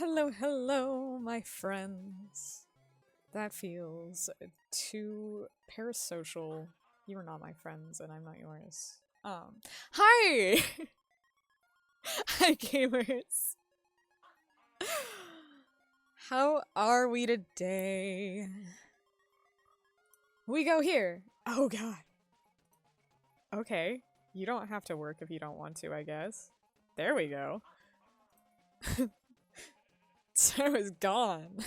Hello, hello, my friends. That feels too parasocial. You are not my friends, and I'm not yours. Hi! Hi, gamers. How are we today? We go here. Oh, God. Okay. You don't have to work if you don't want to, I guess. There we go. Sarah's gone.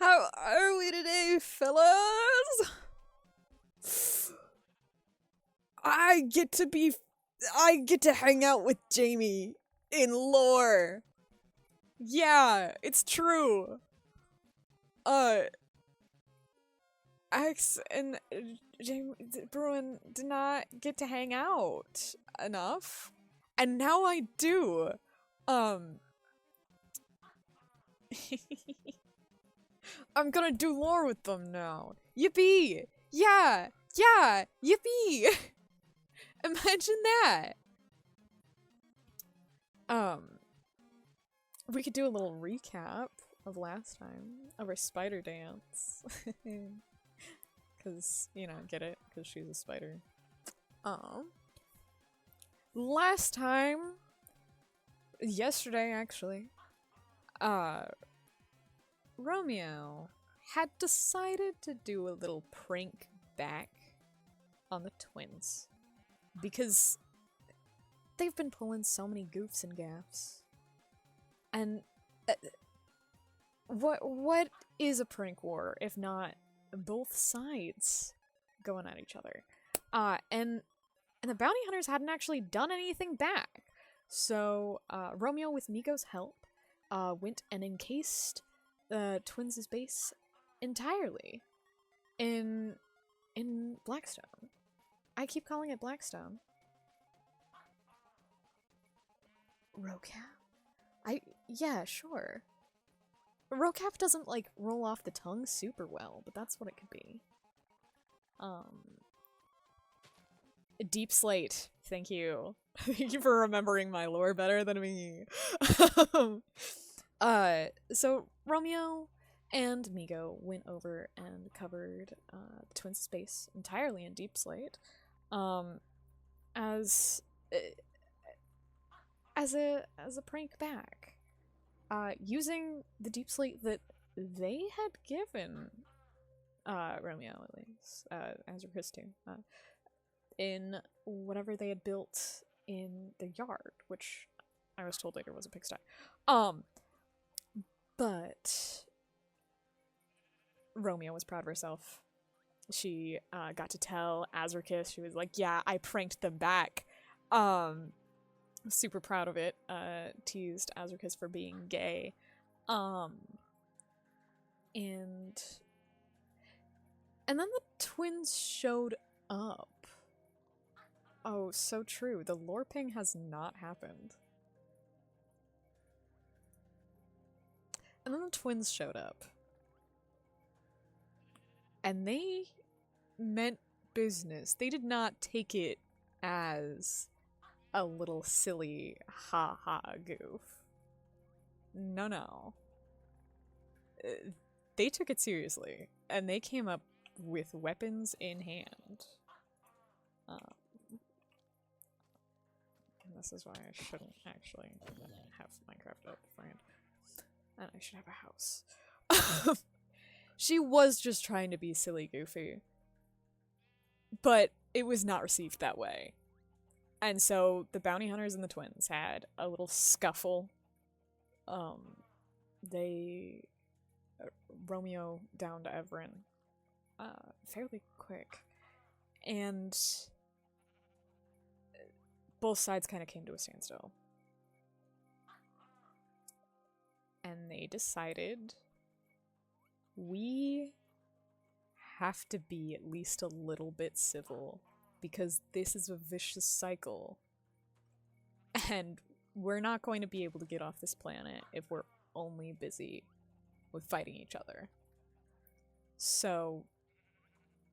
How are we today, fellas? I get to hang out with Jamie in lore. Yeah, it's true. Axe and Jamie Bruin did not get to hang out enough, and now I do. I'm gonna do lore with them now. Yippee! Yeah! Yeah! Yippee! Imagine that! We could do a little recap of last time, of our spider dance. Cause, you know, get it? Cause she's a spider. Last time, yesterday actually, Romeo had decided to do a little prank back on the twins. Because they've been pulling so many goofs and gaffs. And what is a prank war if not both sides going at each other? And the bounty hunters hadn't actually done anything back. So Romeo, with Miko's help, went and encased Twins' base entirely in Blackstone. I keep calling it Blackstone. Rocap? Yeah, sure. Rocap doesn't, like, roll off the tongue super well, but that's what it could be. Deep Slate. Thank you. Thank you for remembering my lore better than me. So Romeo and Migo went over and covered Twins' space entirely in Deep Slate, as a prank back, using the Deep Slate that they had given Romeo, at least, as a Chris too, in whatever they had built in the yard, which I was told later was a pigsty. But Romeo was proud of herself. She got to tell Azrakis, she was like, yeah, I pranked them back. Super proud of it. Teased Azrakis for being gay. And then the twins showed up. Oh, so true. The lore ping has not happened. And then the twins showed up. And they meant business. They did not take it as a little silly ha-ha goof. No. They took it seriously. And they came up with weapons in hand. And this is why I shouldn't actually have Minecraft up beforehand. And I should have a house. She was just trying to be silly goofy. But it was not received that way. And so the bounty hunters and the twins had a little scuffle. Romeo downed Everin fairly quick. And both sides kind of came to a standstill. And they decided, we have to be at least a little bit civil, because this is a vicious cycle. And we're not going to be able to get off this planet if we're only busy with fighting each other. So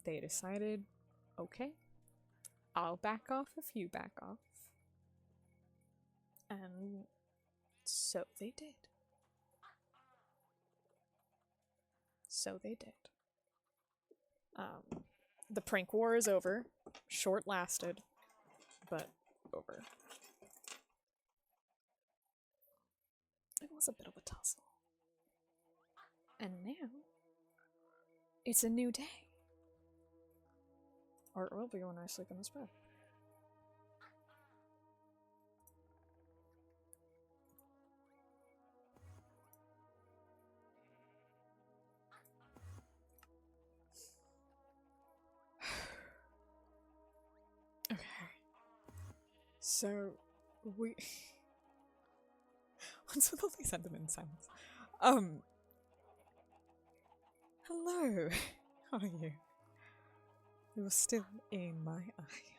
they decided, okay, I'll back off if you back off. And So they did. So they did. The prank war is over. Short-lasted, but over. It was a bit of a tussle. And now, it's a new day. Or it will be when I sleep in this bed. Okay. So, we... What's with all these sentiment sounds? Hello. How are you? You're still in my eye.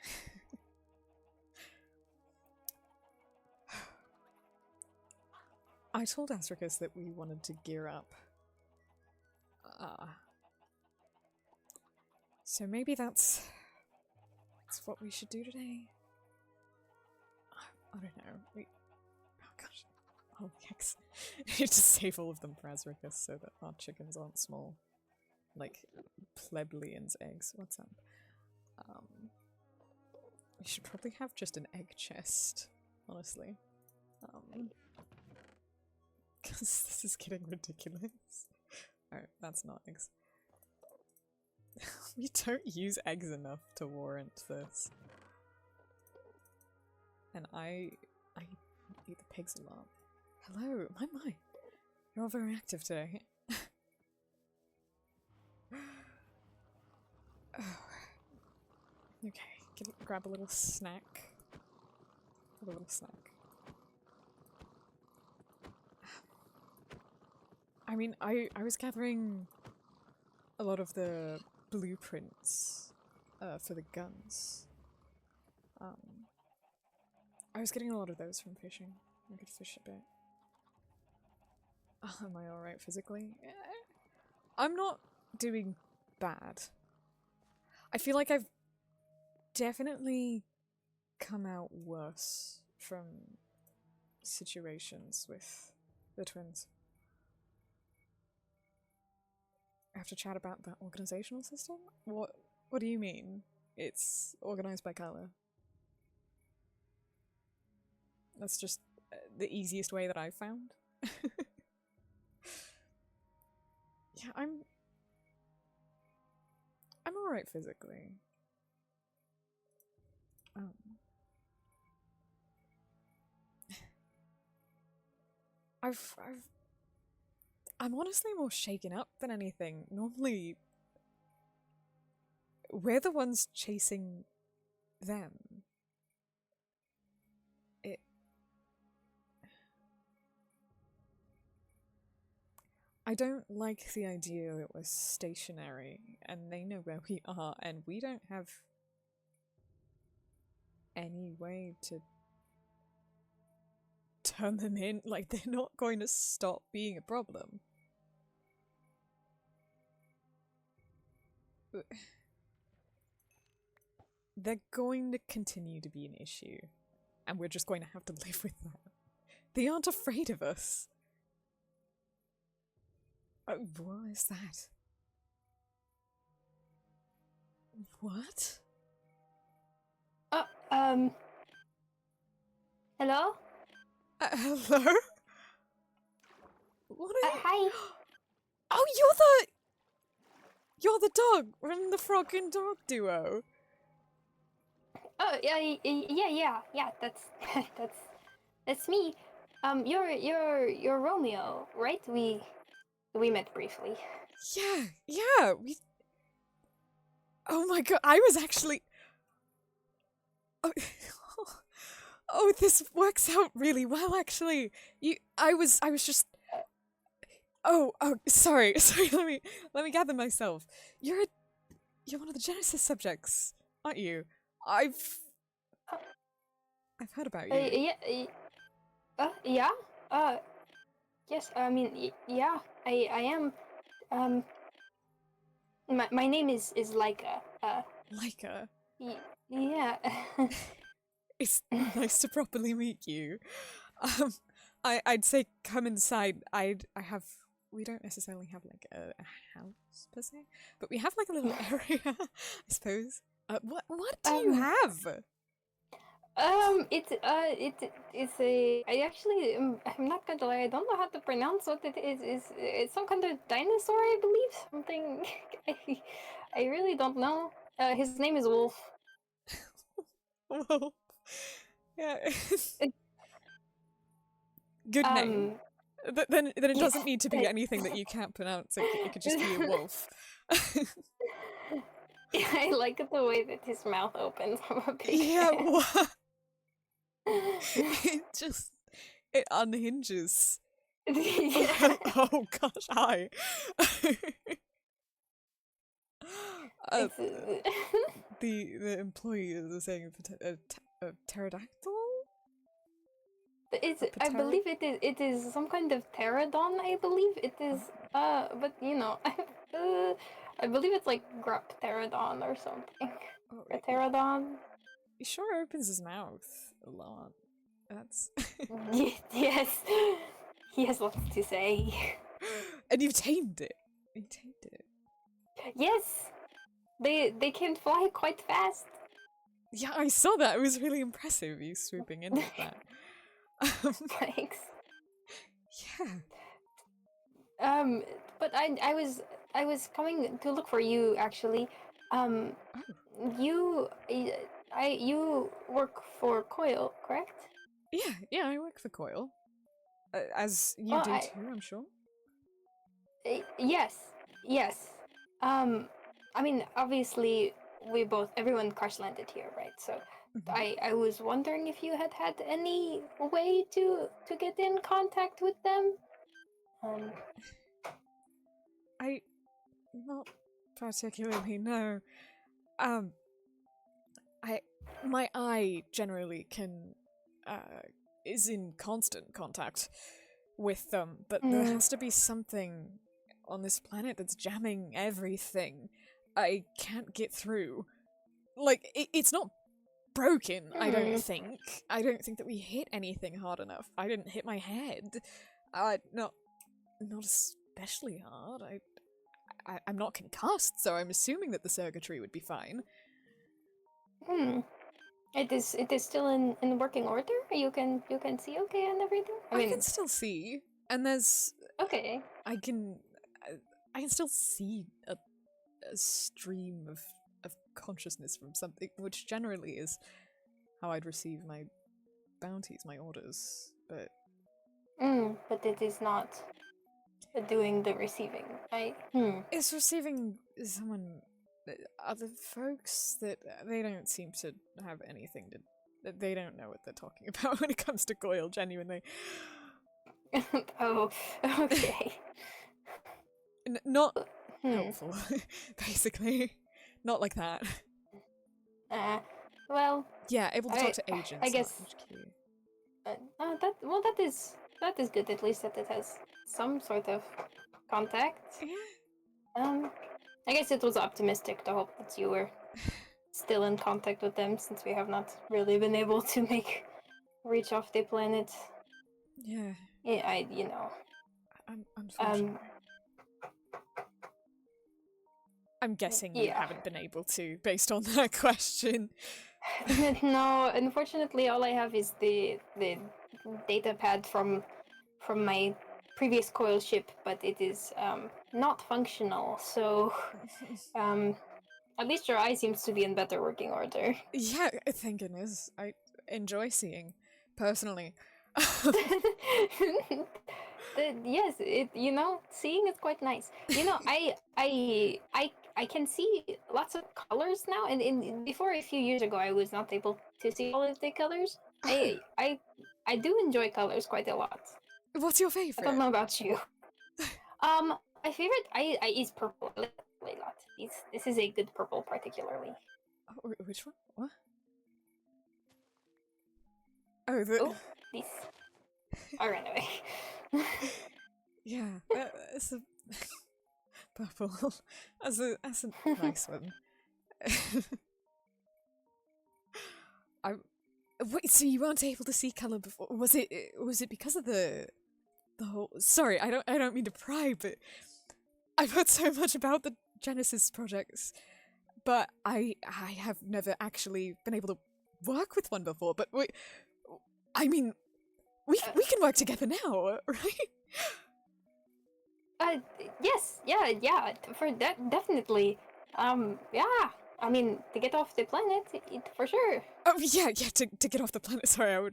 I told Astricus that we wanted to gear up. So maybe that's what we should do today. I don't know. Oh gosh. Oh, yikes. I need to save all of them for Astricus so that our chickens aren't small. Like, plebeians' eggs. What's up? We should probably have just an egg chest, honestly. Because this is getting ridiculous. Alright, that's not eggs. We don't use eggs enough to warrant this. And I eat the pigs a lot. Hello, my. You're all very active today. Oh. Okay, grab a little snack. Have a little snack. I mean, I was gathering a lot of the blueprints for the guns. I was getting a lot of those from fishing. I could fish a bit. Am I alright physically? I'm not doing bad. I feel like I've definitely come out worse from situations with the twins. I have to chat about that organizational system? What do you mean? It's organized by color. That's just the easiest way that I've found. Yeah, I'm alright physically. I'm honestly more shaken up than anything. Normally, we're the ones chasing them. I don't like the idea that we're stationary and they know where we are and we don't have any way to turn them in. Like, they're not going to stop being a problem. They're going to continue to be an issue and we're just going to have to live with that. They aren't afraid of us. What is that? What? Hello? Hello? What are you? Hi. Oh, you're the dog from the frog and dog duo. Oh, yeah, that's me. You're Romeo, right? We met briefly. Yeah, we... Oh my god, I was actually... Oh, oh, this works out really well, actually. I was just... Oh, sorry, let me gather myself. You're one of the Genesis subjects, aren't you? I've heard about you. Yeah. Yes. I mean, yeah. I am. My name is Laika. Laika. Yeah. It's nice to properly meet you. I'd say come inside. I have. We don't necessarily have like a house per se, but we have like a little area, I suppose. What do you have? It's a. I actually, I'm not gonna lie. I don't know how to pronounce what it is. It's some kind of dinosaur, I believe. Something. I really don't know. His name is Wolf. Well, yeah. It, Good name. Then it yes, doesn't need to be anything that you can't pronounce. It could just be a wolf. I like the way that his mouth opens. I'm a big Yeah, fan. what? It unhinges. Yeah. Oh gosh, hi. uh, It's, the employee is saying a pterodactyl. I believe it is some kind of pterodon. I believe it is. But you know, I believe it's like Grapterodon or something. Oh, A pterodon. he sure opens his mouth a lot. That's Yes, he has lots to say. and you've tamed it. You tamed it. Yes, they can fly quite fast. Yeah, I saw that. It was really impressive. You swooping in with that. Thanks. Yeah. But I was coming to look for you actually. Um, Oh. you work for Coil, correct? Yeah. I work for Coil, as you Well, do too. I'm sure. yes, yes. Um, I mean, obviously, everyone crash landed here, right? So, Mhm. I was wondering if you had any way to get in contact with them. Um, I not particularly no. Um, my eye generally can is in constant contact with them, but there mm, has to be something on this planet that's jamming everything. I can't get through. Like it's not broken, I don't hmm. think. I don't think that we hit anything hard enough. I didn't hit my head. Not especially hard. I'm not concussed, so I'm assuming that the circuitry would be fine. Hmm. It is still in working order. You can see okay and everything. I I can mean, still see, and there's okay. I can I can still see a stream of consciousness from something, which generally is how I'd receive my bounties, my orders. But But it is not doing the receiving. I hmm. it's receiving someone, other folks that they don't seem to have anything to. They don't know what they're talking about when it comes to Goyle. Genuinely, Oh, okay. Not Hmm. helpful. Basically, not like that. Uh, well, Yeah, able to talk to I agents, not guess HQ. that is good. At least that it has some sort of contact. Yeah. Um, I guess it was optimistic to hope that you were still in contact with them, since we have not really been able to make reach off the planet. Yeah. Yeah, you know. Unfortunately. I'm guessing you Yeah. haven't been able to, based on that question. No, unfortunately, all I have is the data pad from my previous coil ship, but it is not functional. So at least your eye seems to be in better working order. Yeah, thank goodness. I enjoy seeing, personally. Yes, you know, seeing is quite nice. You know, I can see lots of colors now, and before a few years ago, I was not able to see all of the colors. I do enjoy colors quite a lot. What's your I don't favorite? know about you. My favorite I is purple. I like purple a lot. This is a good purple, particularly. Oh, which one? What? Oh, the. Oh, this. I ran away. Yeah, that's a. Purple. That's a nice one. I Wait, so you weren't able to see color before? Was it because of the whole? Sorry, I don't mean to pry, but I've heard so much about the Genesis projects, but I have never actually been able to work with one before. But wait, I mean, we can work together now, right? Yes, yeah, for that, definitely. Yeah, I mean, to get off the planet, for sure. Oh yeah, to get off the planet. Sorry,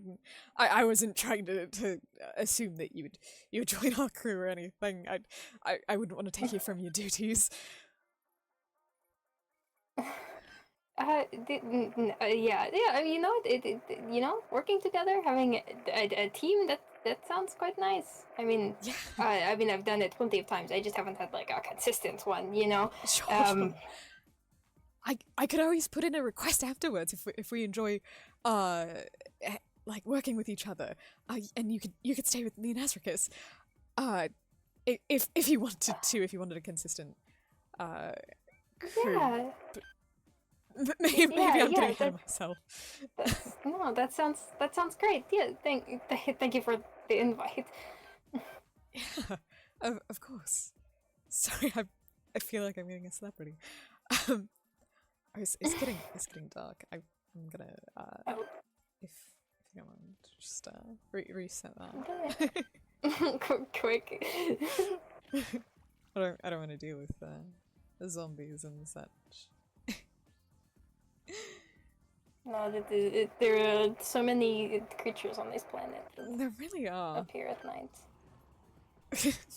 I wasn't trying to assume that you would join our crew or anything. I wouldn't want to take you from your duties. Yeah, yeah. I mean, you know, you know, working together, having a team that sounds quite nice. I mean, Yeah, I've done it plenty of times. I just haven't had like a consistent one, you know. sure. I could always put in a request afterwards if we enjoy, uh, like working with each other. And you could stay with me and Azricus. Uh, if you wanted to, if you wanted a consistent, crew. Yeah, Maybe yeah, I'm getting yeah. ahead of myself. No, that sounds great. Yeah, thank you for the invite. Yeah, of course. Sorry, I feel like I'm getting a celebrity. Um, it's getting dark. I'm gonna Oh, if you don't mind, just reset okay. Quick. I don't want to deal with the zombies and such. No, there are so many creatures on this planet that There really are. appear at night.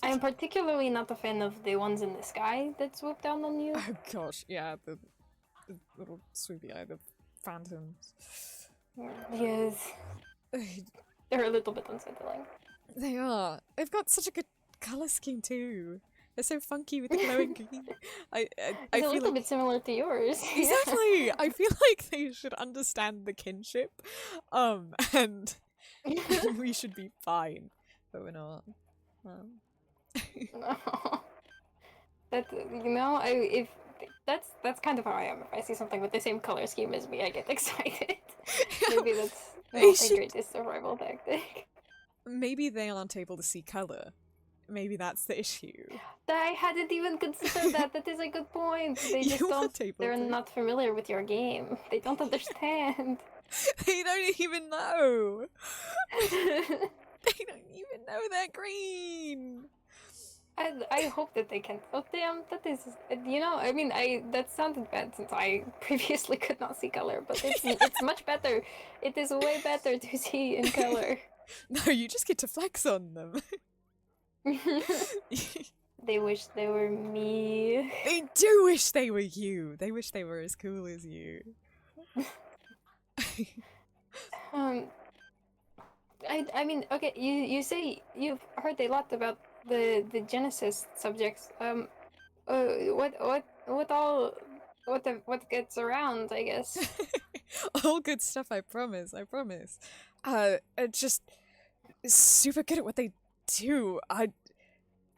I am particularly not a fan of the ones in the sky that swoop down on you. Oh gosh, yeah, the little swoopy eye, the phantoms. Yes, they're a little bit unsettling. They are. They've got such a good color scheme too. They're so funky with the glowing green. I It's a feel little like bit similar to yours. exactly. I feel like they should understand the kinship, and we should be fine, but we're not. No. That you know, if that's kind of how I am. If I see something with the same color scheme as me, I get excited. Maybe that's They not the should. greatest survival tactic. Maybe they aren't able to see color. Maybe that's the issue. I hadn't even considered that. That is a good point. They You just don't. weren't able They're to. not familiar with your game. They don't understand. They don't even know. They don't even know they're green. I hope that they can. Oh damn, that is. You know, I mean, that sounded bad since I previously could not see color, but it's much better. It is way better to see in color. No, you just get to flex on them. They wish they were me. They do wish they were you. They wish they were as cool as you. Um, I mean, okay, you say you've heard a lot about the Genesis subjects. What gets around, I guess. All good stuff, I promise, I promise. Just super good at what they do. I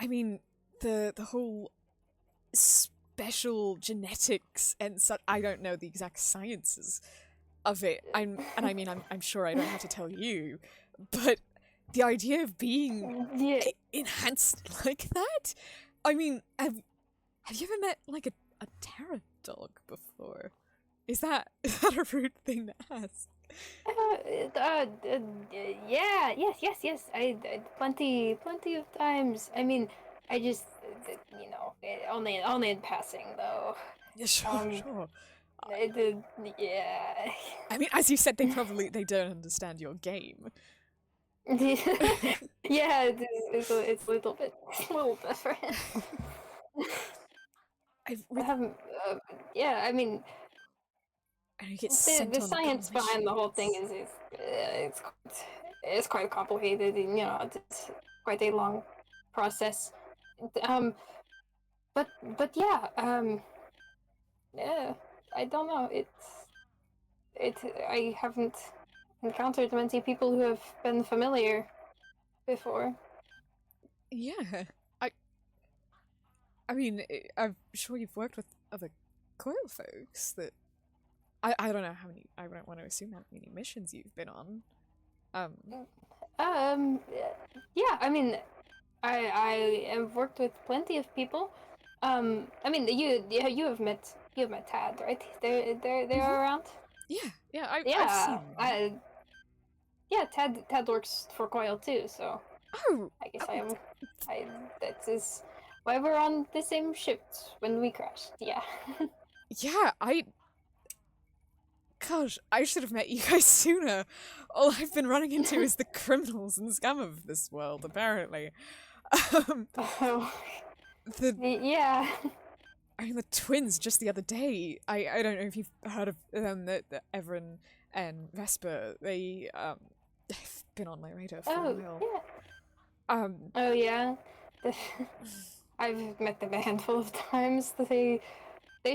mean, the whole special genetics and such. I don't know the exact sciences of it. I'm sure I don't have to tell you, but the idea of being Yeah. enhanced like that. I mean, have you ever met like a terror dog before? Is that a rude thing to ask? Yeah, yes. I plenty of times. I mean, I just, you know, only in passing though. Yeah, sure, Um, sure. Yeah. I mean, as you said, they don't understand your game. Yeah, it's a little bit different. With, Yeah, I mean, and you get the sent on science behind the whole thing missions. it's quite complicated, and you know, it's quite a long process. Um, but yeah, yeah, I don't know. I haven't encountered many people who have been familiar before. Yeah, I mean, I'm sure you've worked with other coil folks that I don't know how many. I don't want to assume how many missions you've been on. Um. Um, yeah, I mean, I have worked with plenty of people. I mean, you have met Tad, right? They Mhm. are around. Yeah. Yeah. I've Yeah, seen them. yeah, Tad works for Coil too, so Oh. I guess Oh. I that is why we're on the same ship when we crashed. Yeah. Yeah. Gosh, I should have met you guys sooner. All I've been running into is the criminals and scum of this world, apparently. Um, Oh, the yeah. I mean, the twins just the other day. I don't know if you've heard of them. The Everin and Vesper. They've been on my radar for a Oh, while. yeah. Um, Oh, yeah. The- I've met them a handful of times. They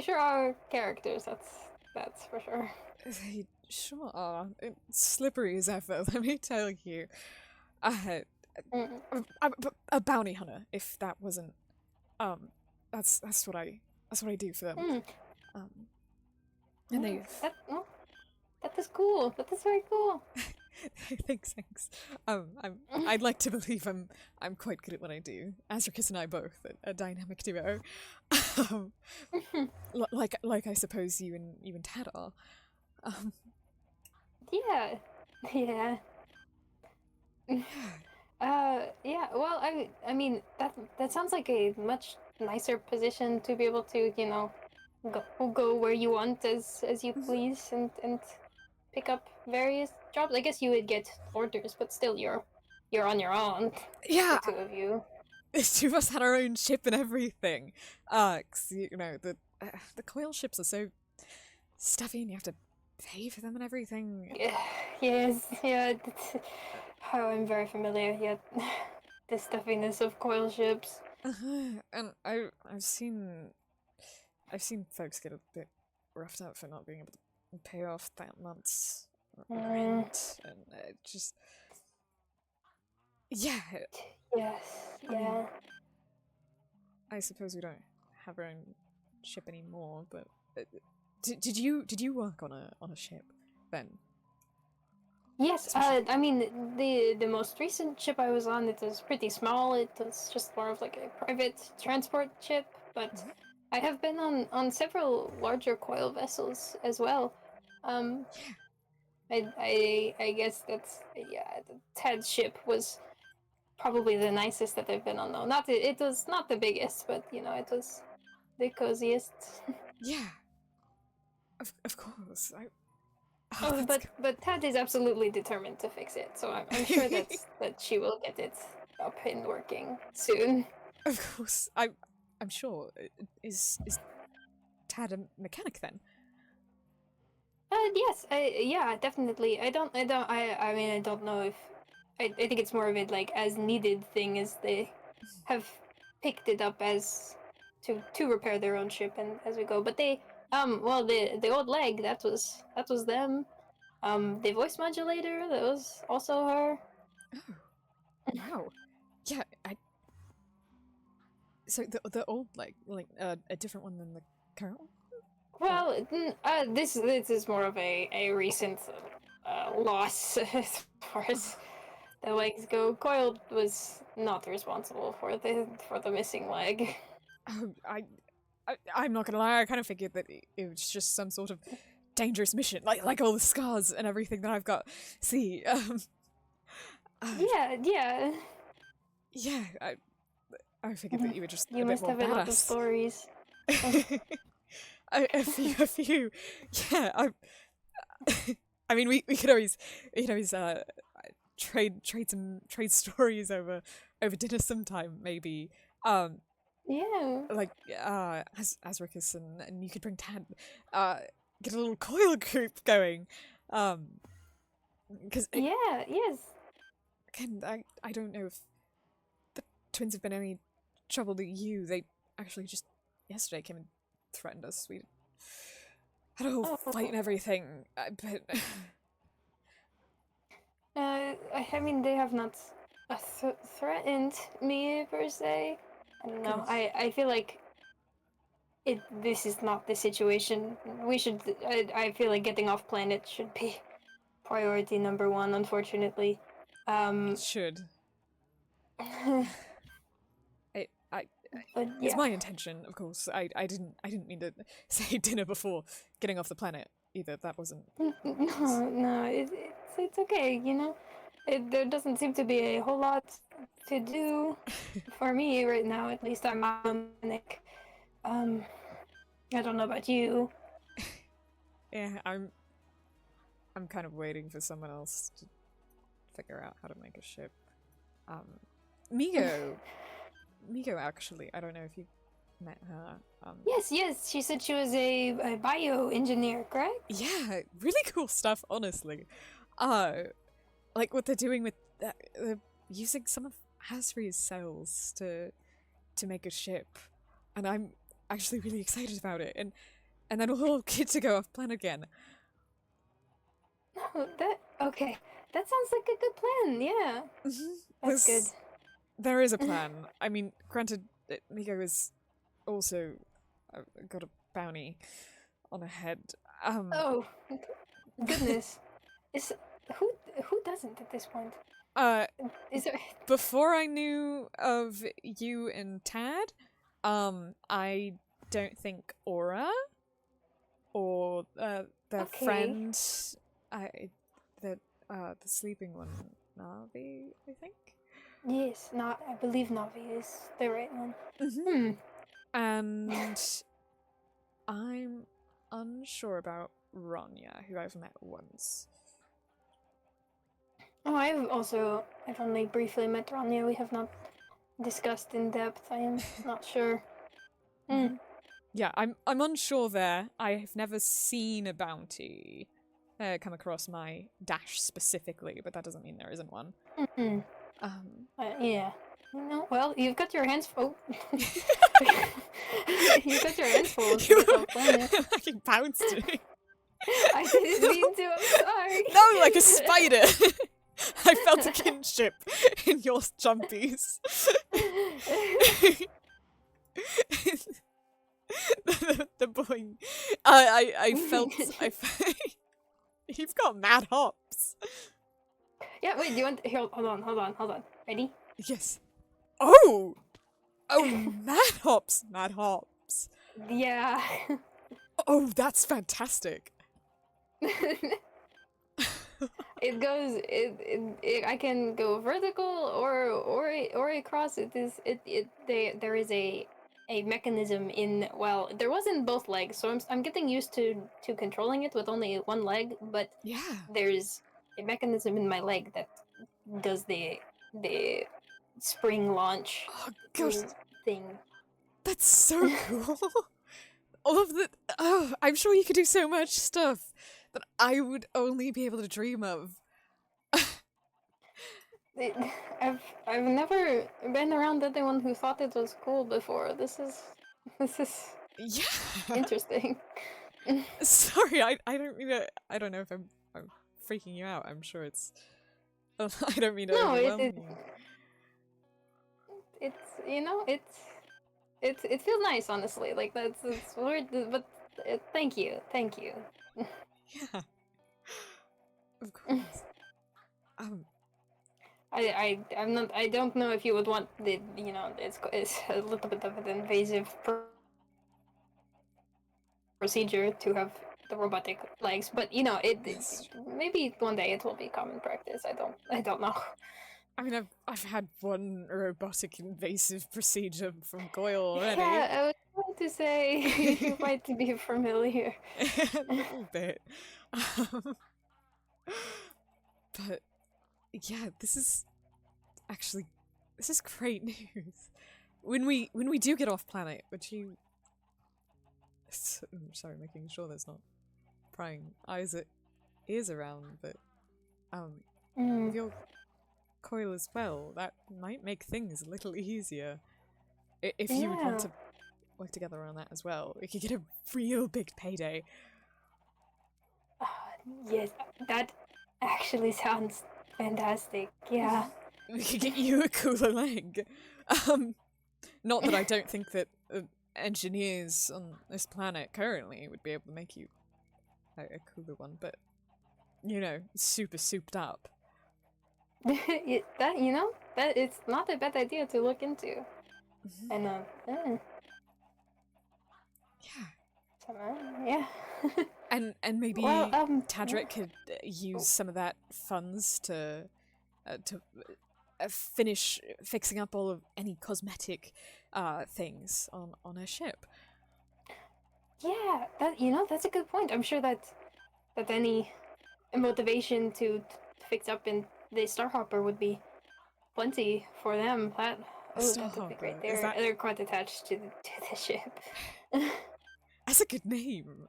sure are characters. That's for sure. they sure are. It's slippery as ever. Let me tell you. Uh, Mm. a bounty hunter. If that wasn't um, that's what I do for them. Mm. Um, and Mm. they've That is cool. That is very cool. thanks. I'd like to believe I'm quite good at what I do. Azricus and I both a dynamic duo. um, like I suppose you and Tad are. Um, Yeah. Yeah. Yeah. Well, I mean that sounds like a much nicer position to be able to, go where you want as you please and pick up various jobs. I guess you would get orders, but still you're on your own, the yeah, two of you. the two of us had our own ship and everything. 'Cause, the coil ships are so stuffy, and you have to pay for them and everything. Yeah, yes, yeah. Oh, I'm very familiar. Yeah, the stuffiness of coil ships. And I've seen folks get a bit roughed up for not being able to pay off that month's Mm, rent, and it just yeah. yes, I mean, yeah. I suppose we don't have our own ship anymore, but did you work on a ship then? Yes, Especially. I mean the most recent ship I was on, it was pretty small. It was just more of like a private transport ship, but Mhm. I have been on several larger coil vessels as well. Um, Yeah. I guess that's yeah. The Ted's ship was probably the nicest that I've been on though. Not it was not the biggest, but it was the coziest. Yeah. Of course. Oh, Oh, that's but Ted is absolutely determined to fix it, so I'm sure good. that she will get it up and working soon. Of course. I'm sure. Is Tad a mechanic then? Yes, yeah, definitely. I mean, I don't know if I think it's more of it like as needed thing as they have picked it up as to repair their own ship and as we go. But well, the old leg that was them. The voice modulator that was also her. Oh, wow. Yeah, I so the old a different one than the current one? Or Well, this is more of a recent loss as far as the legs go. Coiled was not responsible for the missing leg. oh, I'm not gonna lie, I kind of figured that it was just some sort of dangerous mission, like all the scars and everything that I've got. See, uh, Yeah, yeah. yeah, I figured that you were just a You bit must more have a lot of badass. stories. A few, yeah. I mean, we could always trade stories over dinner sometime, maybe. Um, Yeah. like as Azricus and you could bring Tad, uh, get a little coil group going. Because Yeah, yes. again, I don't know if the twins have been any trouble to you. They actually just yesterday came and threatened us. We had a whole fight Oh. and everything, but I mean, they have not threatened me per se. I don't know. good. I feel like this is not the situation. We should. I feel like getting off planet should be priority number one. Unfortunately, It should. but I it's yeah. my intention, of course. I didn't mean to say dinner before getting off the planet either. That wasn't. No, it's okay. You know, there doesn't seem to be a whole lot to do for me right now. At least I'm manic. Um, I don't know about you. Yeah, I'm kind of waiting for someone else to figure out how to make a ship. Migo, Migo actually. I don't know if you met her. Yes. She said she was a bioengineer, correct? Yeah, really cool stuff. Honestly, like what they're doing with they're using some of Hasri's cells to make a ship, and I'm actually really excited about it. And then we'll all get to go off planet again. Oh, that okay. That sounds like a good plan. Yeah, that's good. There is a plan. I mean, granted, Miko is also got a bounty on her head. Oh, goodness. Is who doesn't at this point? Uh, Is there? before I knew of you and Tad, I don't think Aura or the Okay. friend, the sleeping one, Navi, I think. Yes, not. I believe Navi is the right one. Mm-hmm. And I'm unsure about Ronya, who I've met once. Oh, I've only briefly met Rania. We have not discussed in depth. I am not sure. Mm-hmm. Yeah, I'm unsure there. I've never seen a bounty come across my dash specifically, but that doesn't mean there isn't one. Mm-hmm. Yeah. No, well, you've got your hands full. You've got your hands full with the planet. He bounced me. I didn't mean to, I'm sorry. No, like a spider. I felt a kinship in your jumpies. the boy. I felt. You've got mad hops. Yeah, wait, do you want... Here, hold on. Ready? Yes. Oh! Oh, mad hops! Mad hops. Yeah. Oh, that's fantastic. It goes... I can go vertical or across. There is a mechanism in... Well, there was in both legs, so I'm getting used to controlling it with only one leg, but Yeah. there's a mechanism in my leg that does the spring launch thing. That's so cool. All of the... Oh, I'm sure you could do so much stuff that I would only be able to dream of. I've never been around anyone who thought it was cool before. This is Yeah. interesting. Sorry, I don't mean to... I don't know if I'm freaking you out. I'm sure it's... I don't mean to overwhelm you. It's, you know, it feels nice, honestly. Like, it's weird, but thank you. Yeah. Of course. I don't know if you would want the, you know, it's a little bit of an invasive procedure to have the robotic legs, but you know, maybe one day it will be common practice. I don't know. I mean, I've had one robotic invasive procedure from Goyle already. Yeah, I was going to say you might be familiar. A little bit. But yeah, this is great news. When we do get off planet, would you... I'm sorry, making sure there's not prying eyes or ears around, but with your coil as well, that might make things a little easier. If you would want to work together on that as well, we could get a real big payday. Yes, that actually sounds fantastic. Yeah. We could get you a cooler leg. Not that I don't think that engineers on this planet currently would be able to make you a cooler one, but you know, super souped up. That that it's not a bad idea to look into. And Yeah. yeah. And maybe Well, Tadric could use some of that funds to finish fixing up all of any cosmetic things on her ship. yeah, that's a good point. I'm sure that any motivation to fix up in the Starhopper would be plenty for them. That would be great. Starhopper, They're quite attached to the ship. that's a good name.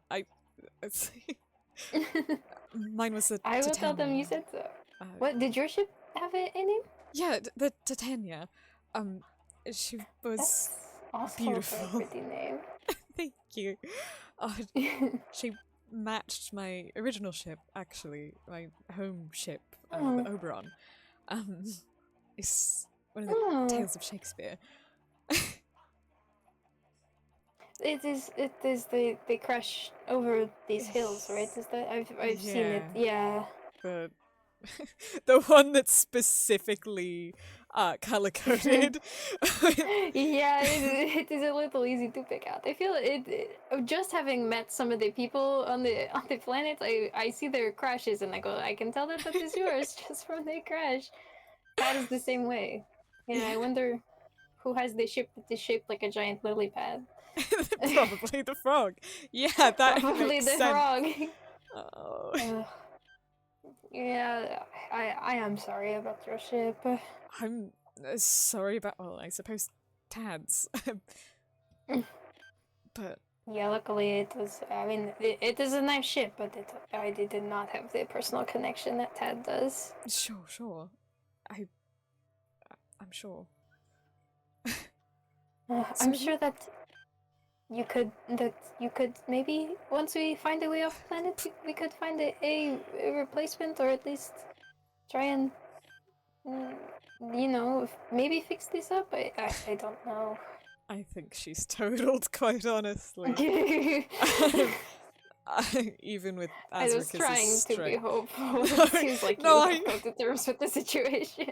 Mine was the I will tell them you Titania. said so. What did your ship have a name? Yeah, the Titania. She was That's also beautiful. a pretty name. Thank you. She matched my original ship, actually, my home ship, the Oberon. It's one of the tales of Shakespeare. It is they crash over these hills, right? Is that I've seen it. Yeah. The the one that's specifically color coded. Yeah, it is a little easy to pick out. I feel just having met some of the people on the planet, I see their crashes and I go, I can tell that is yours just from the crash. That is the same way. Yeah, I wonder who has the ship that is shaped like a giant lily pad. Probably the frog. Yeah, that Probably makes the sense. frog. Oh. Yeah, I am sorry about your ship. I'm sorry about, well, I suppose Tad's. But yeah, luckily it was. I mean, it is a nice ship, but I did not have the personal connection that Tad does. sure. I'm sure. I'm sure that you could maybe once we find a way off planet, we could find a replacement, or at least try and maybe fix this up. I don't know. I think she's totaled, quite honestly. Even with I was Azricus's trying to be strength. hopeful. It seems like you have come to terms with the situation.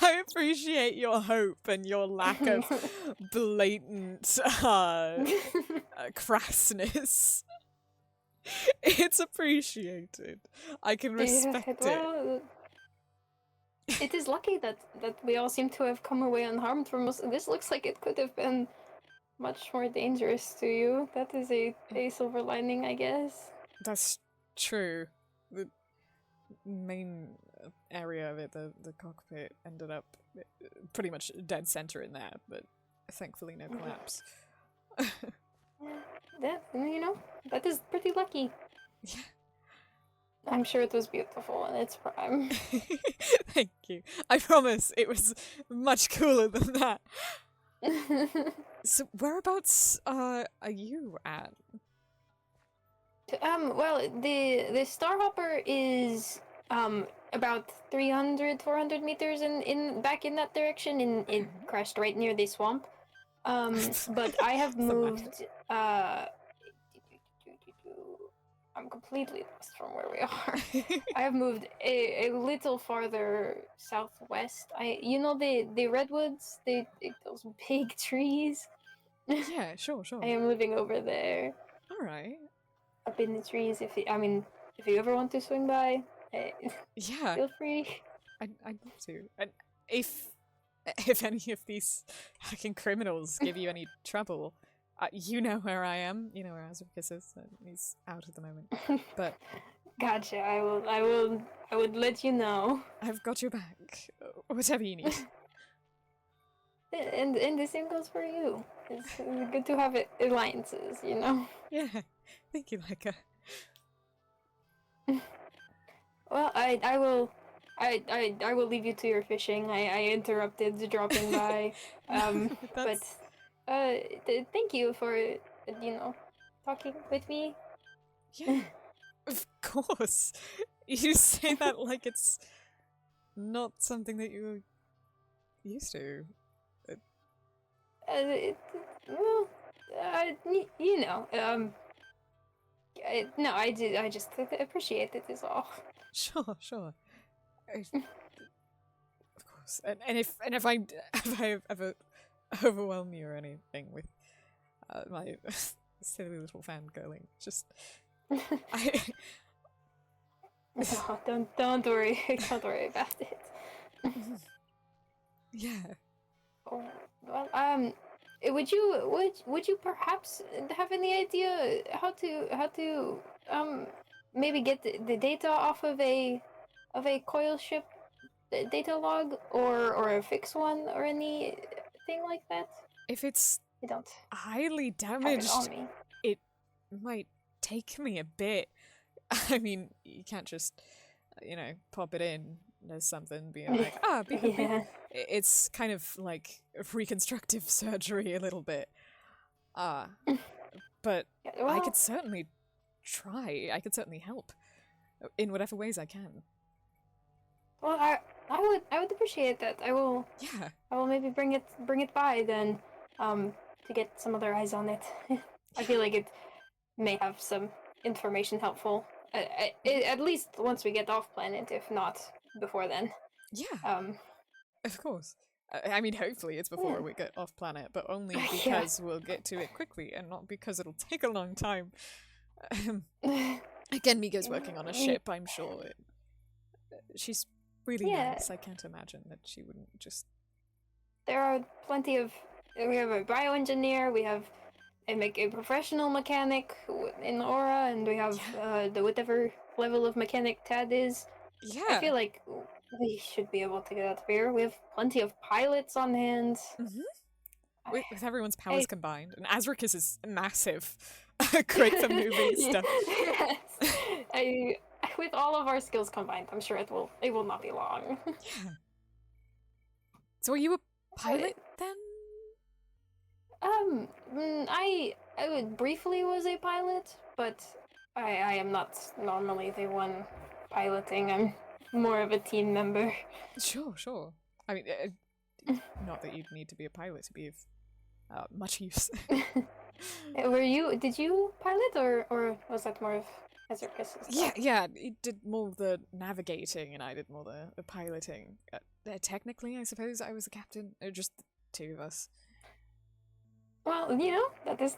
I appreciate your hope and your lack of blatant crassness. It's appreciated. I can respect it. Well, it is lucky that we all seem to have come away unharmed from us. This looks like it could have been much more dangerous to you. That is a silver lining, I guess. That's true. The main area of it, the cockpit, ended up pretty much dead center in there, but thankfully no collapse. That is pretty lucky. Yeah. I'm sure it was beautiful in its prime. Thank you. I promise it was much cooler than that. So whereabouts are you at? Well, the Starhopper is about 300-400 meters in back in that direction. It crashed right near the swamp. But I have moved. I'm completely lost from where we are. I have moved a little farther southwest. The redwoods, those big trees. Yeah, sure. I am moving over there. All right. Up in the trees. If you ever want to swing by, yeah, feel free. I'd love to. And if any of these fucking criminals give you any trouble, you know where I am. You know where Azricus is. He's out at the moment. But gotcha. I would let you know. I've got your back. Whatever you need. And the same goes for you. It's good to have alliances, you know. Yeah. Thank you, Laika. Well, I will leave you to your fishing. I interrupted dropping by. But thank you for talking with me. Yeah. Of course. You say that like it's not something that you're used to. Well, you know, no, I just appreciate it is all. Sure, sure. Of course. And if I if I ever overwhelm you or anything with my silly little fangirling, just I No, don't worry, don't worry about it. yeah. Oh, well, would you perhaps have any idea how to maybe get the data off of a coil ship data log or a fix one or anything like that? If it's I don't highly have it on damaged, me. it might take me a bit. I mean, you can't just, pop it in as something, being like, beep, beep, beep. Yeah. It's kind of like reconstructive surgery a little bit. But Yeah, I well, could certainly try. I could certainly help in whatever ways I can. well, I would appreciate that. Yeah. I will maybe bring it by then, to get some other eyes on it. I feel like it may have some information helpful. At least once we get off planet, if not before then. Yeah, Um, of course. I mean, hopefully it's yeah. before we get off planet, but only Yeah. because we'll get to it quickly and not because it'll take a long time. Again, Migo's working on a ship, I'm sure. She's really Yeah, nice. I can't imagine that she wouldn't just. there are plenty of. We have a bioengineer. We have a professional mechanic in Aura, and we have Yeah. the whatever level of mechanic Tad is. I Yeah. feel like we should be able to get out of here. We have plenty of pilots on hand. Mm-hmm. I, With everyone's powers I combined. And Azricus is massive. Great for moving stuff. yes. I with all of our skills combined, I'm sure it will not be long. Yeah. So are you a pilot then? I would briefly was a pilot, but I am not normally the one piloting. I'm more of a team member. Sure, sure. I mean, not that you'd need to be a pilot to be of much use. Did you pilot or was that more of Azurkus' stuff? Yeah, he did more of the navigating and I did more the piloting. Technically, I suppose I was the captain. Just the two of us. Well, you know, that is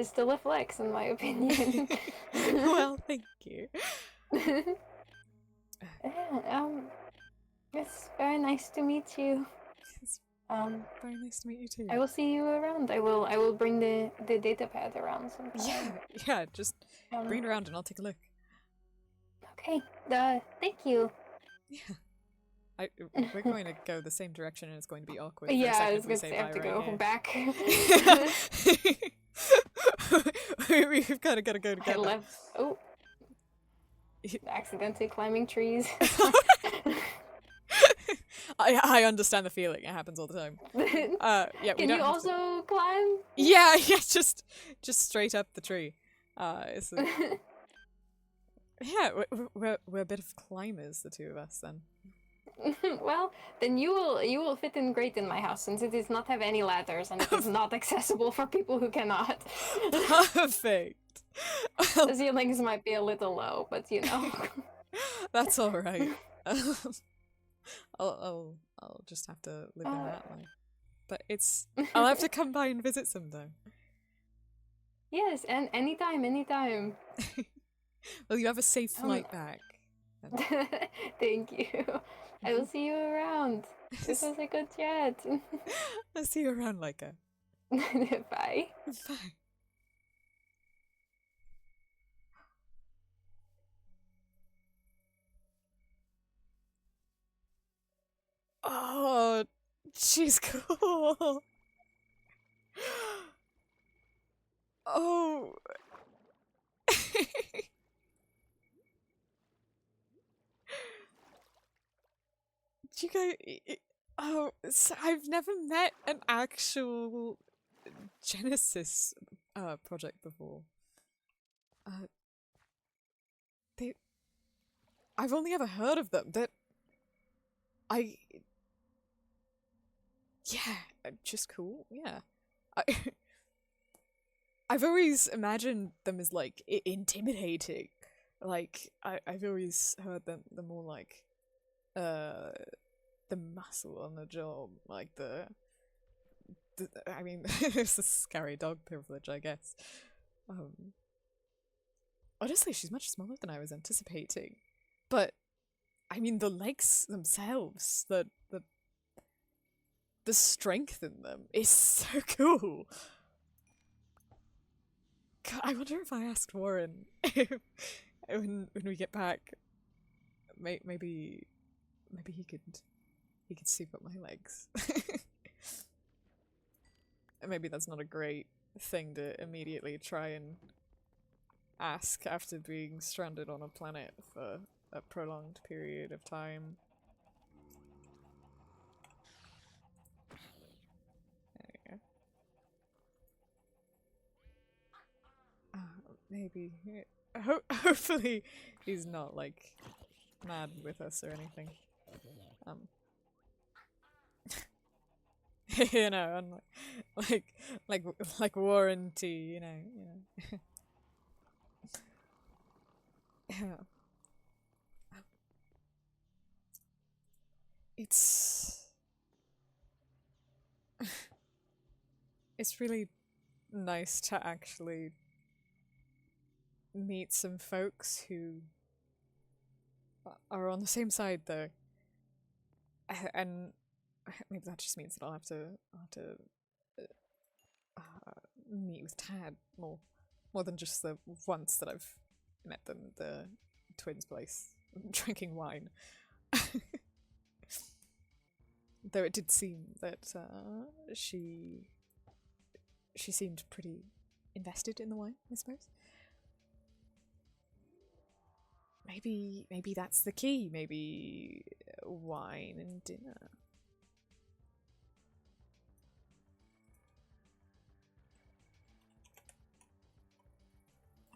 still a flex in my opinion. Well, thank you. Yeah, it's very nice to meet you. It's Um, very nice to meet you too. I will see you around. I will bring the data pad around sometime. Yeah, just bring it around and I'll take a look. Okay, thank you. Yeah. We're going to go the same direction and it's going to be awkward for a Yeah, second I was if we gonna say say I bye have to right go here. back. We've gotta go I together. left. Oh, accidentally climbing trees. I understand the feeling. It happens all the time. Yeah, we Can don't you have also climb? Yeah, just straight up the tree. It's yeah, we're a bit of climbers, the two of us. Then. Well, then you will fit in great in my house since it does not have any ladders and it is not accessible for people who cannot. Perfect. The ceilings might be a little low, but you know. That's all right. I'll just have to live in that life. But I'll have to come by and visit sometime. Yes, and anytime. Well, you have a safe flight back. Thank you. I will see you around. This was a good chat. I'll see you around, Laika. Bye. Bye. Oh, she's cool. Oh. You guys. Oh, so I've never met an actual Genesis project before. They. I've only ever heard of them. Yeah, just cool. Yeah. I I've always imagined them as like intimidating. Like I've always heard them the more like the muscle on the job, like the I mean it's a scary dog privilege, I guess. Um Honestly, she's much smaller than I was anticipating. But I mean the legs themselves, the strength in them is so cool. God, I wonder if I asked Warren if, when we get back, maybe he could soup up my legs. Maybe that's not a great thing to immediately try and ask after being stranded on a planet for a prolonged period of time. There you go. Maybe. Hopefully he's not, like, mad with us or anything. You know, and like warranty, you know. Yeah. It's it's really nice to actually meet some folks who are on the same side, though, and maybe that just means that I'll have to meet with Tad more than just the once that I've met them at the twins' place drinking wine. Though it did seem that she seemed pretty invested in the wine, I suppose. Maybe that's the key. Maybe wine and dinner.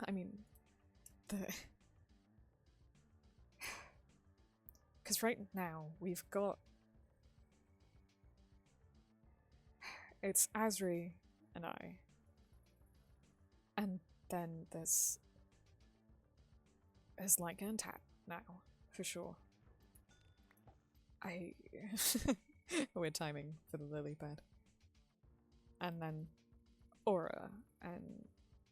I mean, because right now we've got it's Asri and I, and then there's Laika and Tat now, for sure. Weird timing for the lily pad. And then Aura, and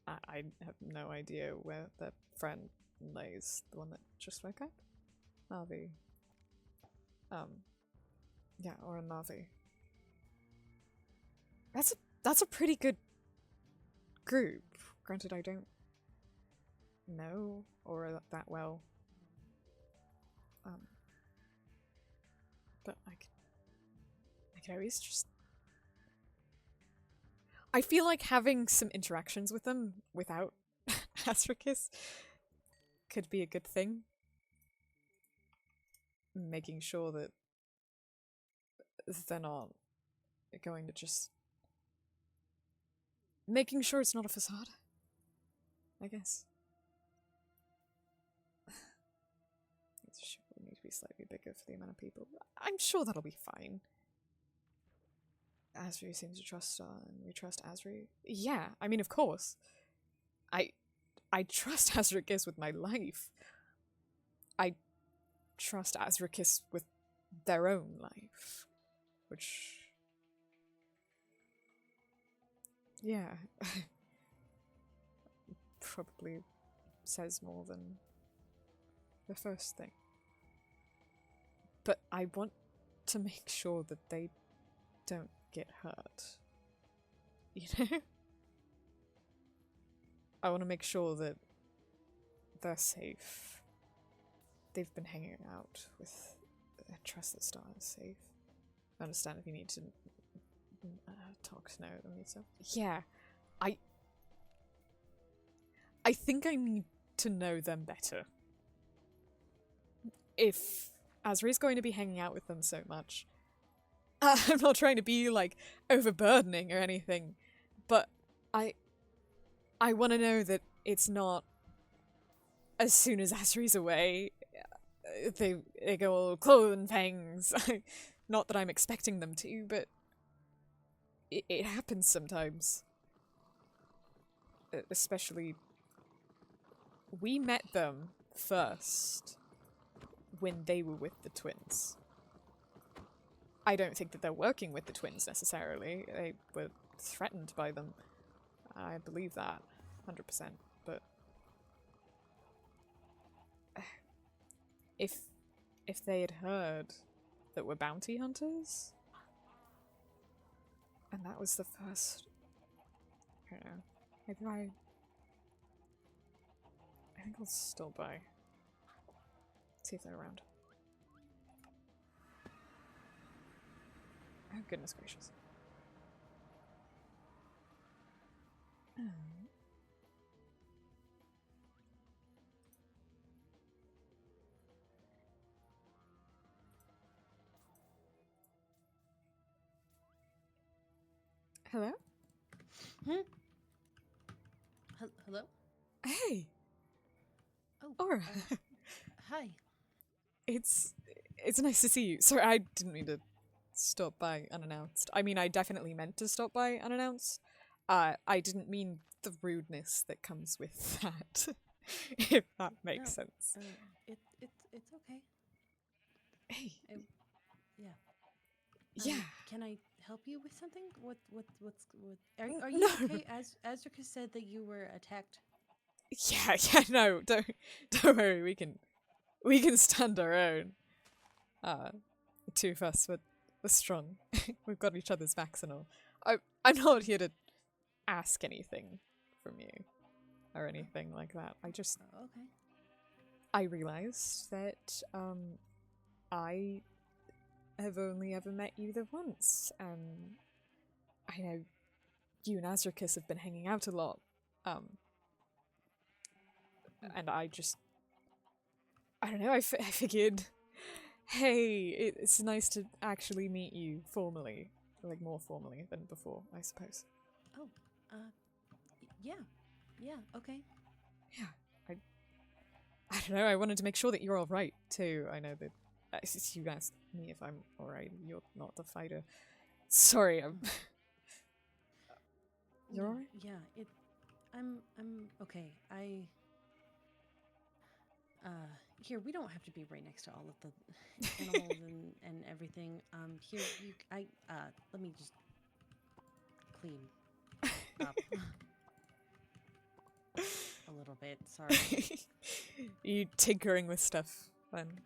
I have no idea where the friend lays, the one that just woke up? Navi. Yeah, Aura and Navi. That's a pretty good group. Granted, I don't know Aura that well. But I could always just... I feel like having some interactions with them without Astrikis could be a good thing. Making sure that they're not going to just... Making sure it's not a facade, I guess. It should need to be slightly bigger for the amount of people. I'm sure that'll be fine. Asri seems to trust and we trust Asri. Yeah, I mean, of course. I trust Azrikis with my life. I trust Azrikis with their own life. Which... yeah. Probably says more than the first thing. But I want to make sure that they don't get hurt. You know? I want to make sure that they're safe. They've been hanging out with... I trust that Star is safe. I understand if you need to talk to know them and stuff. Yeah, I think I need to know them better. If Asri's going to be hanging out with them so much, I'm not trying to be, like, overburdening or anything, but I want to know that it's not as soon as Asri's away, they go all claw and fangs. Not that I'm expecting them to, but it happens sometimes. Especially, we met them first when they were with the twins. I don't think that they're working with the twins necessarily. They were threatened by them. I believe that 100%. But if they had heard that we're bounty hunters, and that was the first, I don't know. Maybe I think I'll stop by. See if they're around. Oh, goodness gracious. Hello? Hello? Hey! Oh. Aura. Hi. It's nice to see you. Sorry, I didn't mean to stop by unannounced. I mean, I definitely meant to stop by unannounced. I didn't mean the rudeness that comes with that. If that makes sense. It's okay. Hey. Yeah. Yeah. Can I help you with something? What's are No. you okay? Azrika said that you were attacked. Yeah, no, don't worry, we can stand our own. The two of us, we're strong. We've got each other's backs and all. I'm not here to ask anything from you or anything like that. I just Okay. I realized that I have only ever met you the once, and I know you and Azricus have been hanging out a lot. And I don't know, I figured, hey, it's nice to actually meet you formally. Like, more formally than before, I suppose. Oh, yeah. Yeah, okay. Yeah, I don't know, I wanted to make sure that you're alright, too. I know that you asked me if I'm alright, you're not the fighter. Sorry, I'm... You're No, alright? Yeah, I'm okay. Here, we don't have to be right next to all of the animals and everything. Here, let me just clean up a little bit. Sorry. You tinkering with stuff, then?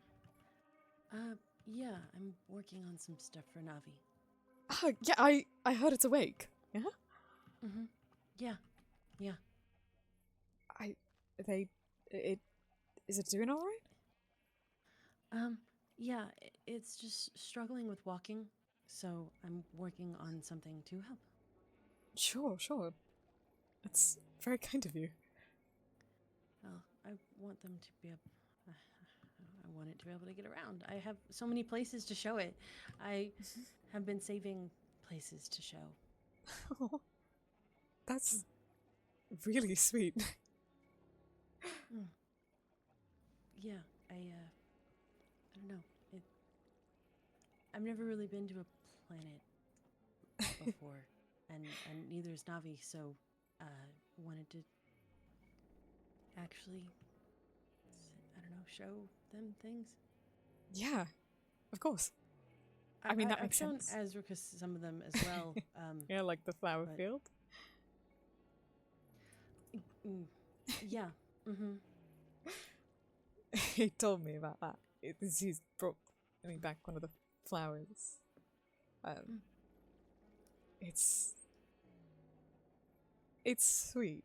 Yeah, I'm working on some stuff for Navi. Yeah, I heard it's awake. Yeah? Mm-hmm. Yeah. Is it doing alright? Yeah, it's just struggling with walking, so I'm working on something to help. Sure. That's very kind of you. Well, I want them to be I want it to be able to get around. I have so many places to show it. I have been saving places to show. Oh, that's really sweet. Yeah, I don't know. I've never really been to a planet before, and neither is Navi, so wanted to actually, I don't know, show them things. Yeah, of course. I mean, that makes sense. I've shown Azrika some of them as well. Yeah, like the flower field. Yeah. Mm-hmm. He told me about that. He's brought me back one of the flowers. It's sweet.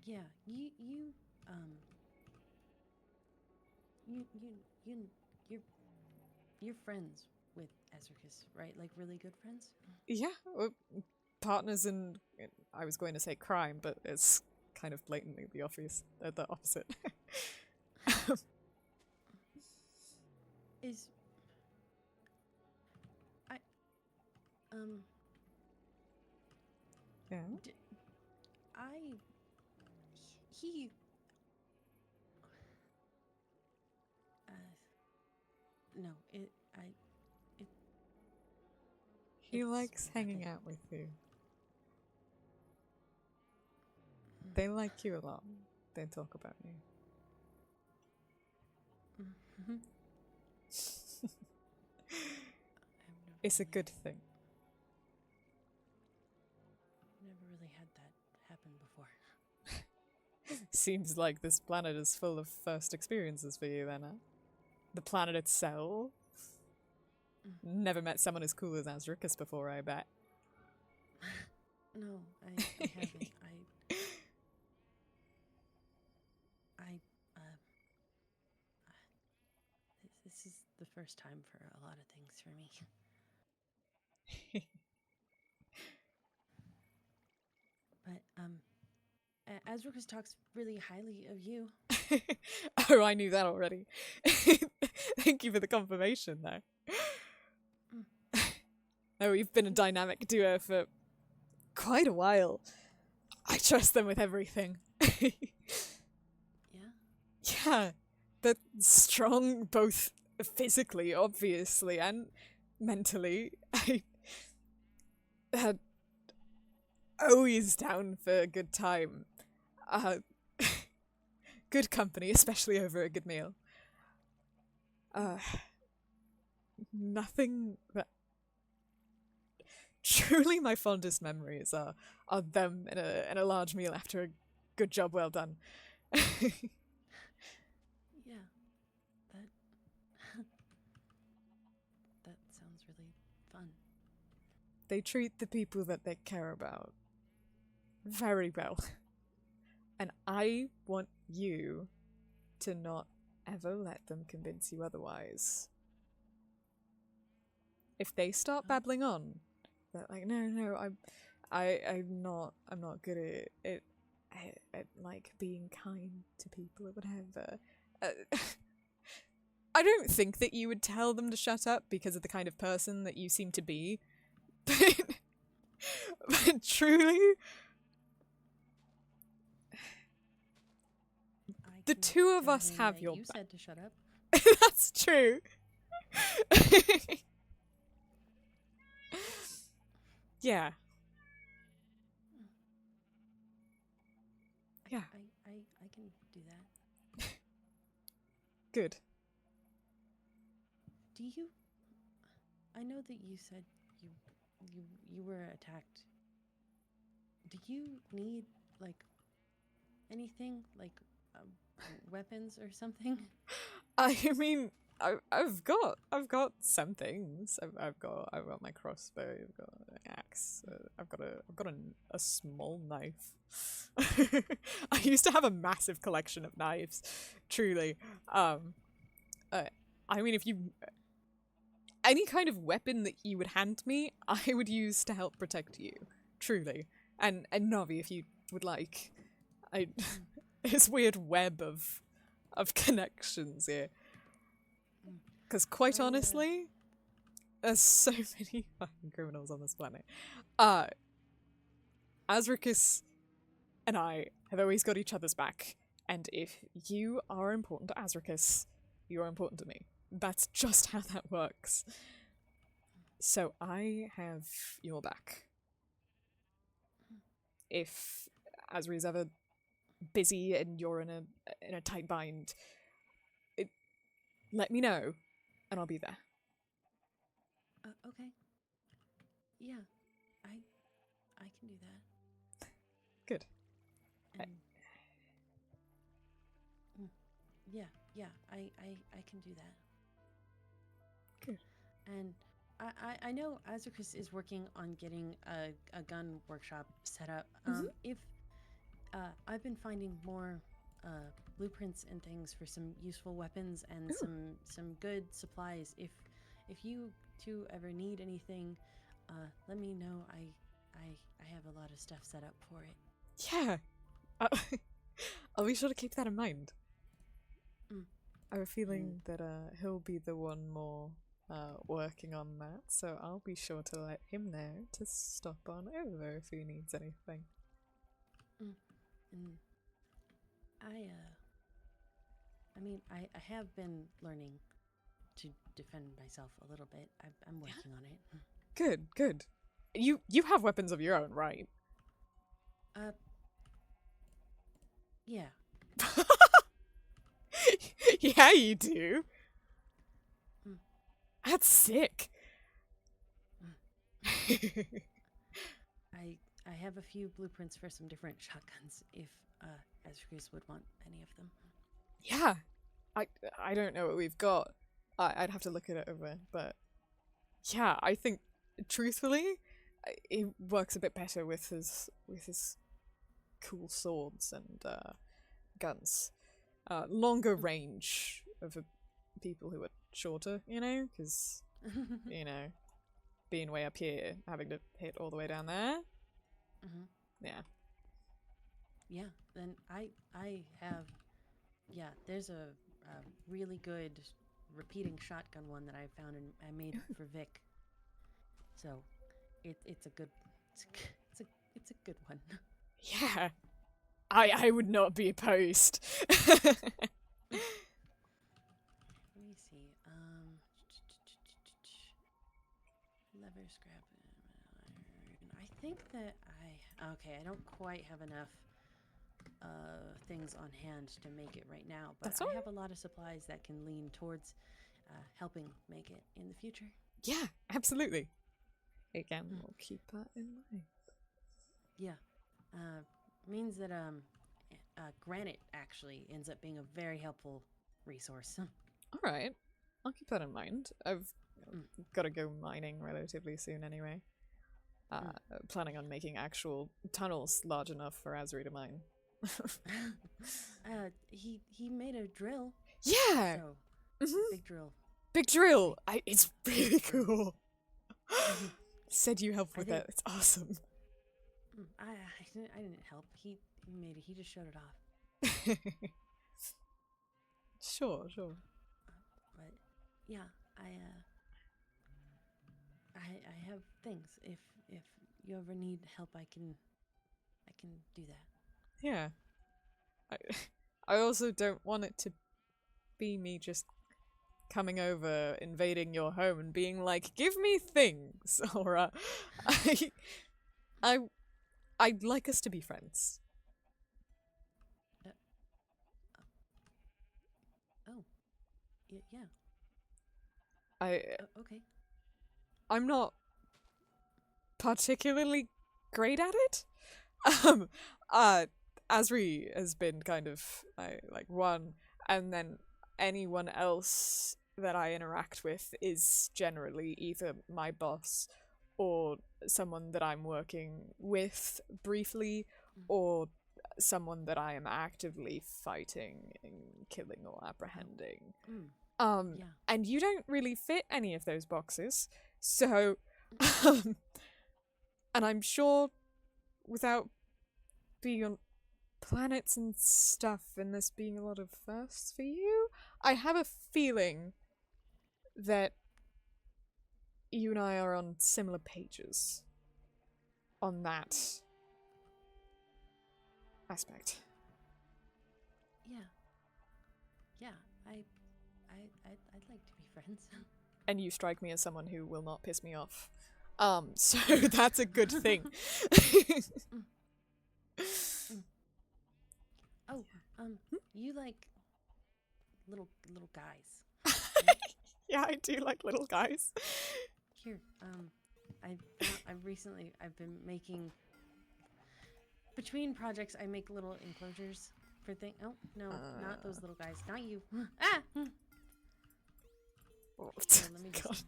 Yeah, you're friends with Azricus, right? Like really good friends? Yeah, we're partners in, I was going to say crime, but it's kind of blatantly the opposite. Is I Yeah. No, no, it He it's likes hanging nothing. out with you. They like you a lot. They talk about you. Mhm. It's a good thing. Never really had that happen before. Seems like this planet is full of first experiences for you then, huh? The planet itself? Never met someone as cool as Azricus before, I bet. No, I haven't. This is the first time for a lot of things for me. But Azricus talks really highly of you. Oh, I knew that already. Thank you for the confirmation, though. Oh, we've been a dynamic duo for quite a while. I trust them with everything. Yeah? Yeah, they're strong both physically, obviously, and mentally. They're always down for a good time. Good company, especially over a good meal. Nothing that truly my fondest memories are them in a large meal after a good job well done. Yeah. That that sounds really fun. They treat the people that they care about very well. And I want you to not ever let them convince you otherwise. If they start babbling on, they're like, no, I'm not good at like being kind to people or whatever. I don't think that you would tell them to shut up because of the kind of person that you seem to be, but truly, the can two of tell us him have that your you back. said to shut up. That's true. Yeah. Yeah. I can do that. Good. Do you? I know that you said you were attacked. Do you need like anything like weapons or something? I mean, I've got some things. I've got my crossbow. I've got an axe. I've got a small knife. I used to have a massive collection of knives. Truly, I mean, if you any kind of weapon that you would hand me, I would use to help protect you. Truly, and Navi, if you would like, I this weird web of connections here. Because quite honestly, there's so many fucking criminals on this planet. Azricus and I have always got each other's back, and if you are important to Azricus, you are important to me. That's just how that works. So I have your back. If Azri's ever busy and you're in a tight bind, let me know, and I'll be there. Okay. Yeah, I can do that. Good. And yeah, I can do that. Good. And I know Azricus is working on getting a gun workshop set up. If I've been finding more blueprints and things for some useful weapons and some good supplies. If you two ever need anything, let me know. I have a lot of stuff set up for it. Yeah. I'll be sure to keep that in mind. I have a feeling that he'll be the one more working on that, so I'll be sure to let him know to stop on over if he needs anything. And I mean, I have been learning to defend myself a little bit. I'm working on it. Good, good. You have weapons of your own, right? Yeah. Yeah, you do. Mm. That's sick. I have a few blueprints for some different shotguns if Asrius would want any of them. Yeah. I don't know what we've got. I'd have to look it over, but yeah, I think truthfully, it works a bit better with his cool swords and guns. Longer range of people who are shorter, you know, because you know, being way up here, having to hit all the way down there. Mm-hmm. Yeah. Yeah. Then I have. Yeah. There's a really good repeating shotgun one that I found and I made for Vic. So, it's a good. It's a good one. Yeah. I would not be opposed. Let me see. Lever scrap. I think that I don't quite have enough things on hand to make it right now, but That's I all have a lot of supplies that can lean towards helping make it in the future. Yeah, absolutely. Again, we'll keep that in mind. Yeah. Means that granite actually ends up being a very helpful resource. All right, I'll keep that in mind. I've got to go mining relatively soon anyway. Planning on making actual tunnels large enough for Asri to mine. He made a drill. Yeah. So, big drill. Big drill. It's really cool. Said you helped with it. It's awesome. I didn't help. He made it. He just showed it off. Sure. But yeah, I have things. If you ever need help, I can do that. Yeah. I also don't want it to be me just coming over, invading your home, and being like, "Give me things," or I'd like us to be friends. Oh, yeah. Okay. I'm not particularly great at it. Asri has been kind of one, and then anyone else that I interact with is generally either my boss or someone that I'm working with briefly, or someone that I am actively fighting and killing or apprehending. Yeah. And you don't really fit any of those boxes, so and I'm sure without being on planets and stuff and this being a lot of firsts for you, I have a feeling that you and I are on similar pages on that aspect. Yeah, I'd like to be friends. And you strike me as someone who will not piss me off. So that's a good thing. Oh, you like little guys. Yeah, I do like little guys. Here, I've been making, between projects, I make little enclosures for things. Oh, no, not those little guys. Not you. Ah! Oh, Here, let me just.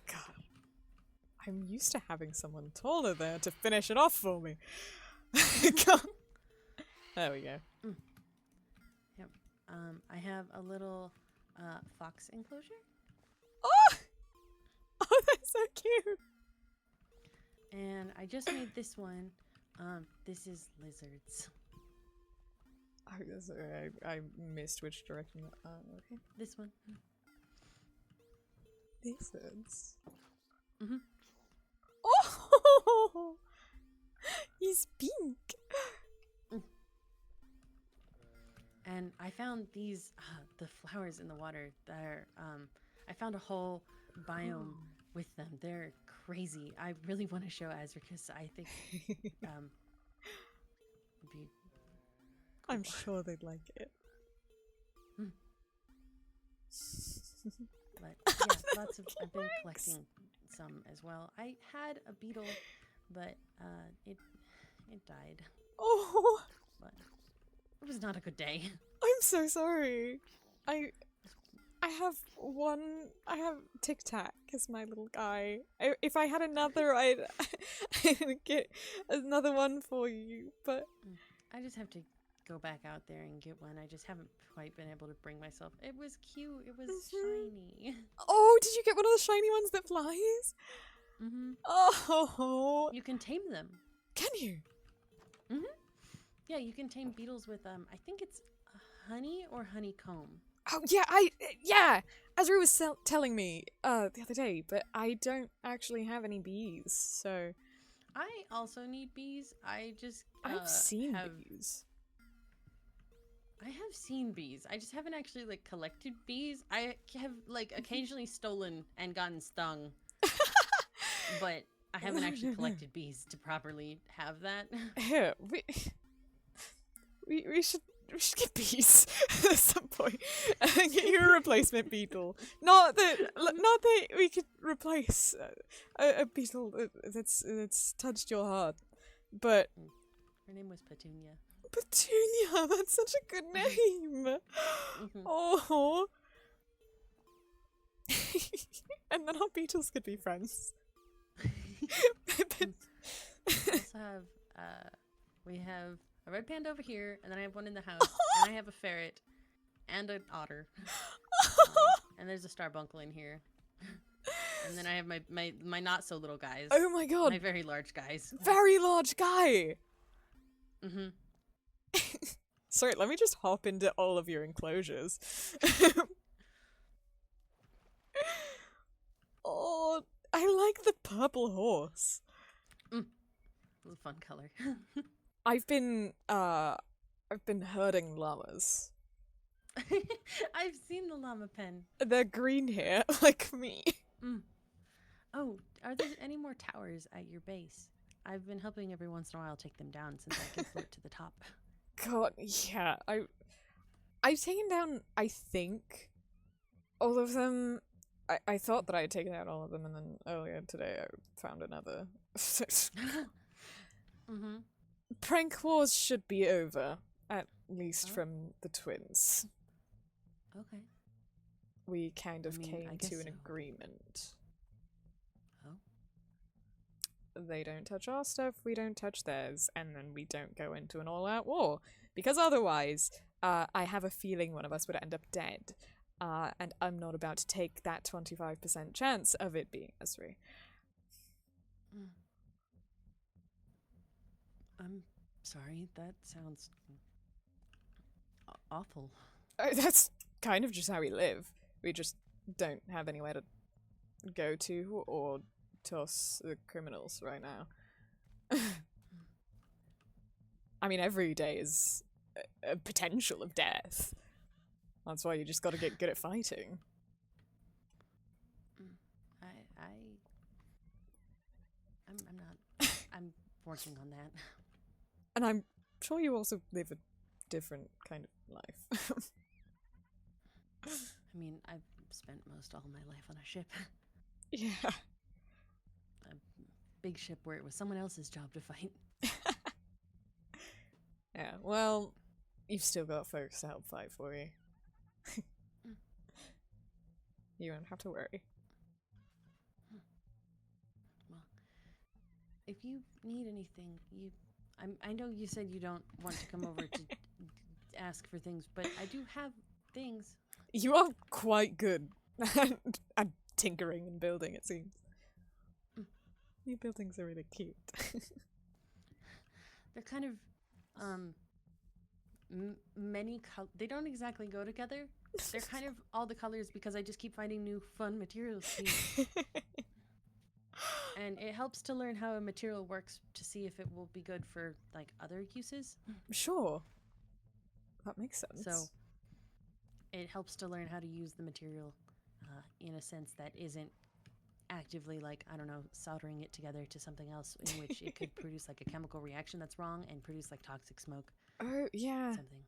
God. I'm used to having someone taller there to finish it off for me. God. There we go. Yep. I have a little fox enclosure. Oh! Oh, that's so cute. And I just made this one. This is lizards. I missed which direction. Okay. This one. Lizards. Mm-hmm. Oh! He's pink. and I found these the flowers in the water. They're I found a whole biome with them. They're crazy. I really want to show Azra because I think it'd be cool. I'm sure they'd like it. But yeah, lots of. I've been collecting some as well. I had a beetle, but it died. Oh, But it was not a good day. I'm so sorry. I have one. I have Tic Tac as my little guy. If I had another, I'd get another one for you. But I just have to go back out there and get one. I just haven't quite been able to bring myself. It was cute. It was shiny. oh, did you get one of the shiny ones that flies? Mm-hmm. Oh, You can tame them. can you? Mm-hmm. Yeah, you can tame beetles with I think it's honey or honeycomb. Oh yeah. Ezra was telling me the other day, but I don't actually have any bees, so I also need bees. I just I've seen have bees. I have seen bees. I just haven't actually like collected bees. I have like occasionally stolen and gotten stung, but I haven't actually collected bees to properly have that. Here, we should get bees at some point and get you a replacement beetle. Not that we could replace a beetle that's touched your heart, but Her name was Petunia. Petunia. That's such a good name. Mhm. Oh. And then our beetles could be friends. We also have we have a red panda over here, and then I have one in the house, and I have a ferret and an otter, and there's a starbuncle in here, and then I have my not so little guys. Oh my god. My very large guys. Very large guy. Mm-hmm. Sorry, let me just hop into all of your enclosures. Oh, I like the purple horse. It was a fun color. I've been herding llamas. I've seen the llama pen. They're green here, like me. Oh, are there any more towers at your base? I've been helping every once in a while take them down since I can float to the top. God, yeah. I've taken down, I think, all of them. I thought that I had taken out all of them, and then earlier today I found another. Mm-hmm. Prank wars should be over, at least from the twins. Okay. We kind of I mean, I came guess to an so. agreement. Oh. They don't touch our stuff, we don't touch theirs, and then we don't go into an all-out war. Because otherwise, I have a feeling one of us would end up dead. And I'm not about to take that 25% chance of it being us three. I'm sorry, that sounds awful. That's kind of just how we live. We just don't have anywhere to go to or toss the criminals right now. I mean, every day is a potential of death. That's why you just gotta get good at fighting. I'm not. I'm working on that. And I'm sure you also live a different kind of life. I mean, I've spent most all my life on a ship. Yeah. A big ship where it was someone else's job to fight. Yeah, well, you've still got folks to help fight for you. You won't have to worry. Well, if you need anything, I know you said you don't want to come over to ask for things, but I do have things. You are quite good at tinkering and building, it seems. Your buildings are really cute. They're kind of they don't exactly go together. They're kind of all the colors because I just keep finding new fun materials to use. And it helps to learn how a material works to see if it will be good for like other uses. Sure. That makes sense. So it helps to learn how to use the material in a sense that isn't actively, like, I don't know, soldering it together to something else in which it could produce like a chemical reaction that's wrong and produce like toxic smoke. Oh, yeah. Something.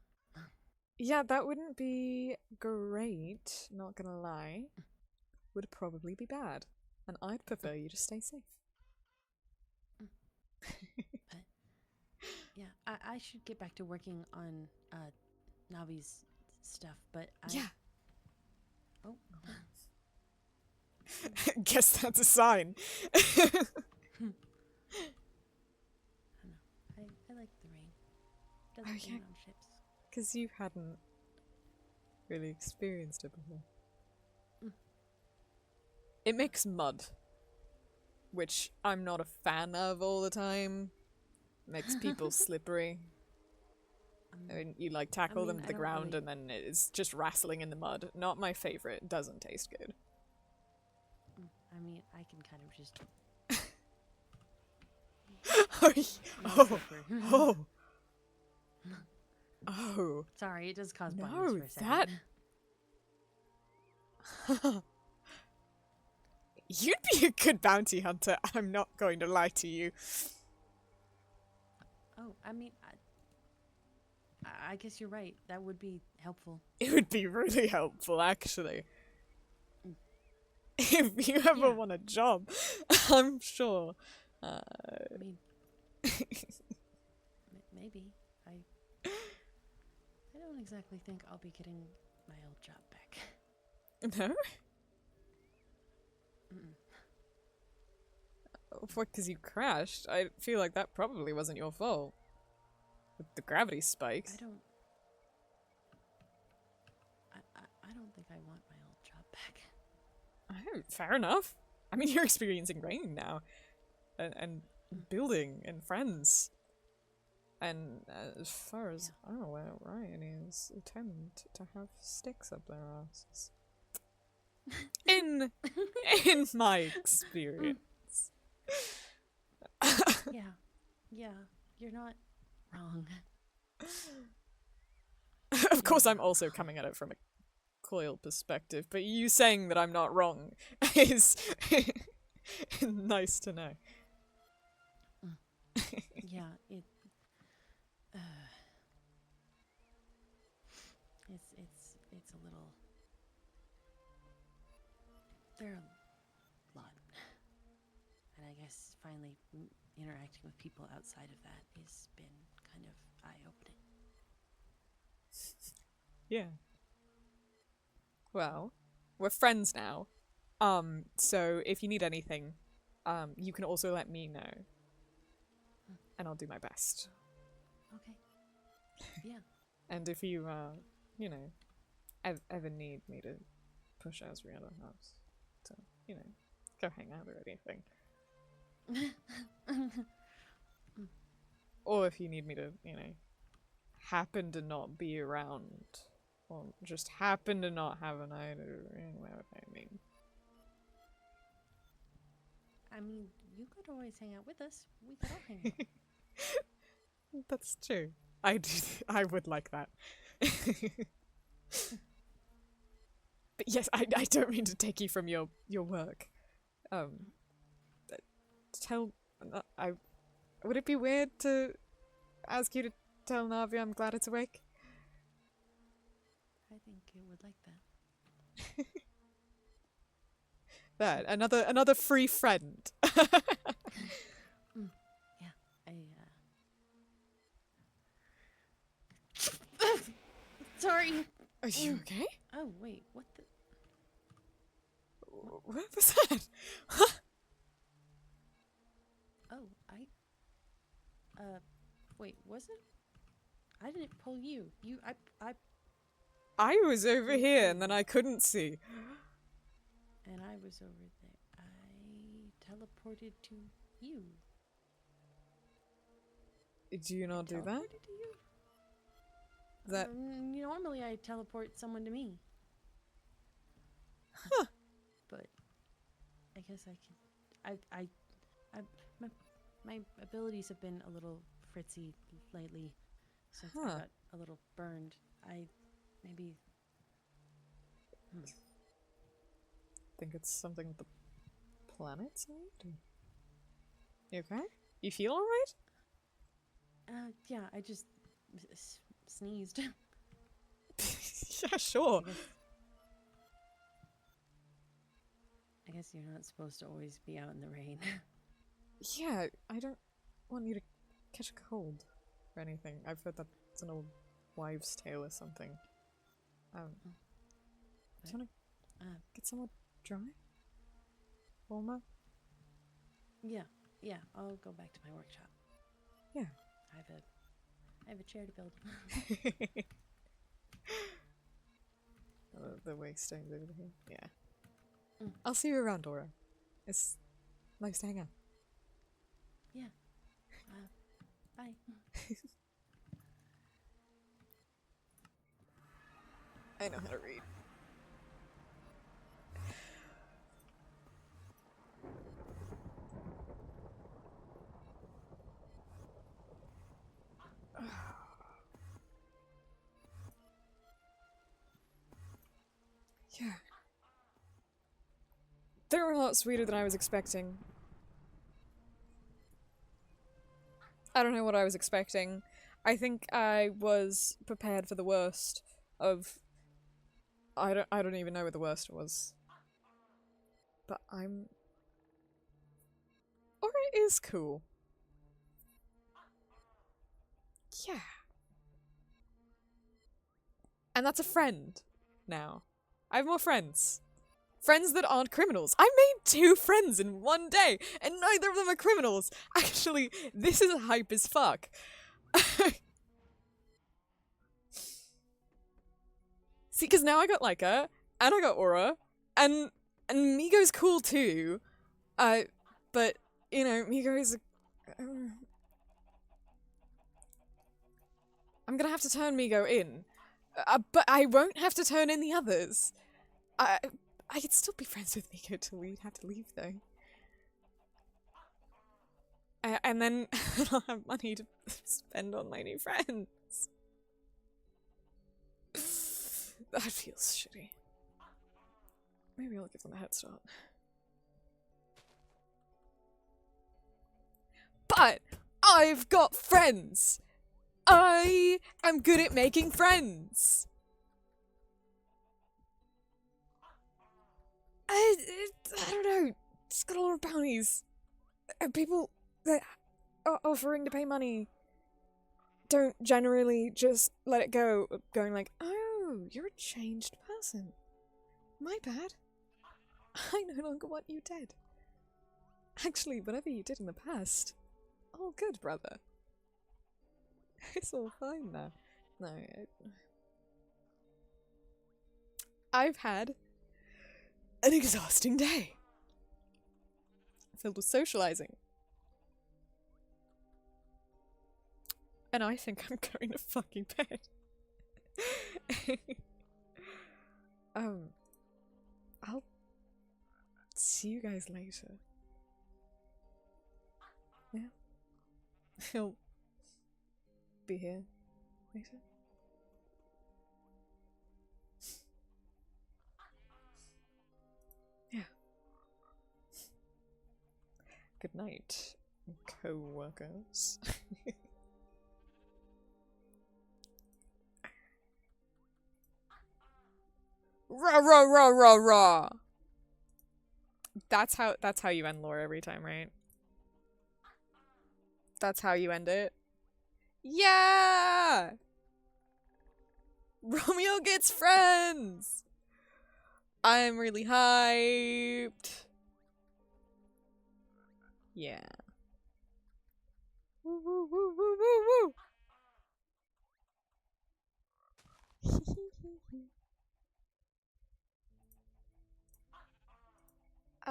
Yeah, that wouldn't be great, not gonna lie. Would probably be bad. And I'd prefer you to stay safe. But yeah, I should get back to working on Navi's stuff, but Yeah. Oh. Guess that's a sign. I don't know. I like the rain. Doesn't Oh, yeah. rain on ships. Because you hadn't really experienced it before. It makes mud, which I'm not a fan of all the time. Makes people slippery. I mean, you like tackle them to the ground and then it's just wrestling in the mud. Not my favorite. Doesn't taste good. I mean, I can kind of just. Oh. Oh. Sorry, it does cause No, bumps for a second. that. You'd be a good bounty hunter. I'm not going to lie to you. Oh, I mean, I guess you're right. That would be helpful. It would be really helpful, actually. If you ever want a job, I'm sure. I mean, maybe. I don't exactly think I'll be getting my old job back. No? Mm-mm. What, because you crashed? I feel like that probably wasn't your fault. With the gravity spikes. I don't think I want my old job back. Oh, fair enough. I mean, you're experiencing rain now. And building and friends. And as far as I'm aware, Ryan tend to have sticks up their asses. In my experience. Yeah, you're not wrong. Of course, I'm also coming at it from a coil perspective, but you saying that I'm not wrong is nice to know. Yeah, it's a little. There are a lot, and I guess finally interacting with people outside of that has been kind of eye-opening. Yeah. Well, we're friends now. So if you need anything, you can also let me know. And I'll do my best. Okay. Yeah. And if you, ever need me to push Asri out of the house to, go hang out or anything. Or if you need me to, happen to not be around, or just happen to not have a night, or whatever I mean. I mean, you could always hang out with us. We could all hang out. That's true. I would like that. But yes, I don't mean to take you from your work. Would it be weird to ask you to tell Navi I'm glad it's awake? I think it would like that. That another free friend. Yeah, sorry. Are you okay? Oh wait, what the? What was that? Oh, wait, was it? I didn't pull you. I was over here and then I couldn't see. And I was over there. I teleported to you. Do you not do that? Teleported to you? That Normally I teleport someone to me. Huh. But I guess I can. My abilities have been a little fritzy lately. since I got a little burned. I maybe. Think it's something with the planet side? You okay? You feel alright? Yeah, I just sneezed. Yeah, sure. I guess you're not supposed to always be out in the rain. Yeah, I don't want you to catch a cold or anything. I've heard that it's an old wives' tale or something. Do you want to get somewhere dry? Warmer? Yeah, I'll go back to my workshop. Yeah. I have a chair to build. The wakestone's over here. Yeah. I'll see you around, Dora. It's nice to hang out. Yeah. Bye. I know how to read. Yeah. They were a lot sweeter than I was expecting. I don't know what I was expecting. I think I was prepared for the worst of... I don't even know what the worst was. But I'm... Or it is cool. Yeah. And that's a friend now. I have more friends. Friends that aren't criminals. I made 2 friends in one day, and neither of them are criminals. Actually, this is hype as fuck. See, because now I got Laika, and I got Aura, and Migo's cool too. But, you know, Migo's I'm gonna have to turn Migo in. But I won't have to turn in the others. I could still be friends with Migo till we'd have to leave, though. And then I'll have money to spend on my new friends. That feels shitty. Maybe I'll give them a head start. But I've got friends! I am good at making friends! I don't know. Just got a lot of bounties. And people that are offering to pay money don't generally just let it go, going like, oh, you're a changed person. My bad. I no longer want you dead. Actually, whatever you did in the past, all good, brother. It's all fine now. No, I've had an exhausting day. Filled with socializing. And I think I'm going to fucking bed. I'll see you guys later. Yeah? He'll be here later. Yeah. Good night, co-workers. Rah rah rah rah rah. That's how you end lore every time, right? That's how you end it. Yeah! Romeo gets friends! I'm really hyped. Yeah. Woo woo woo woo woo woo!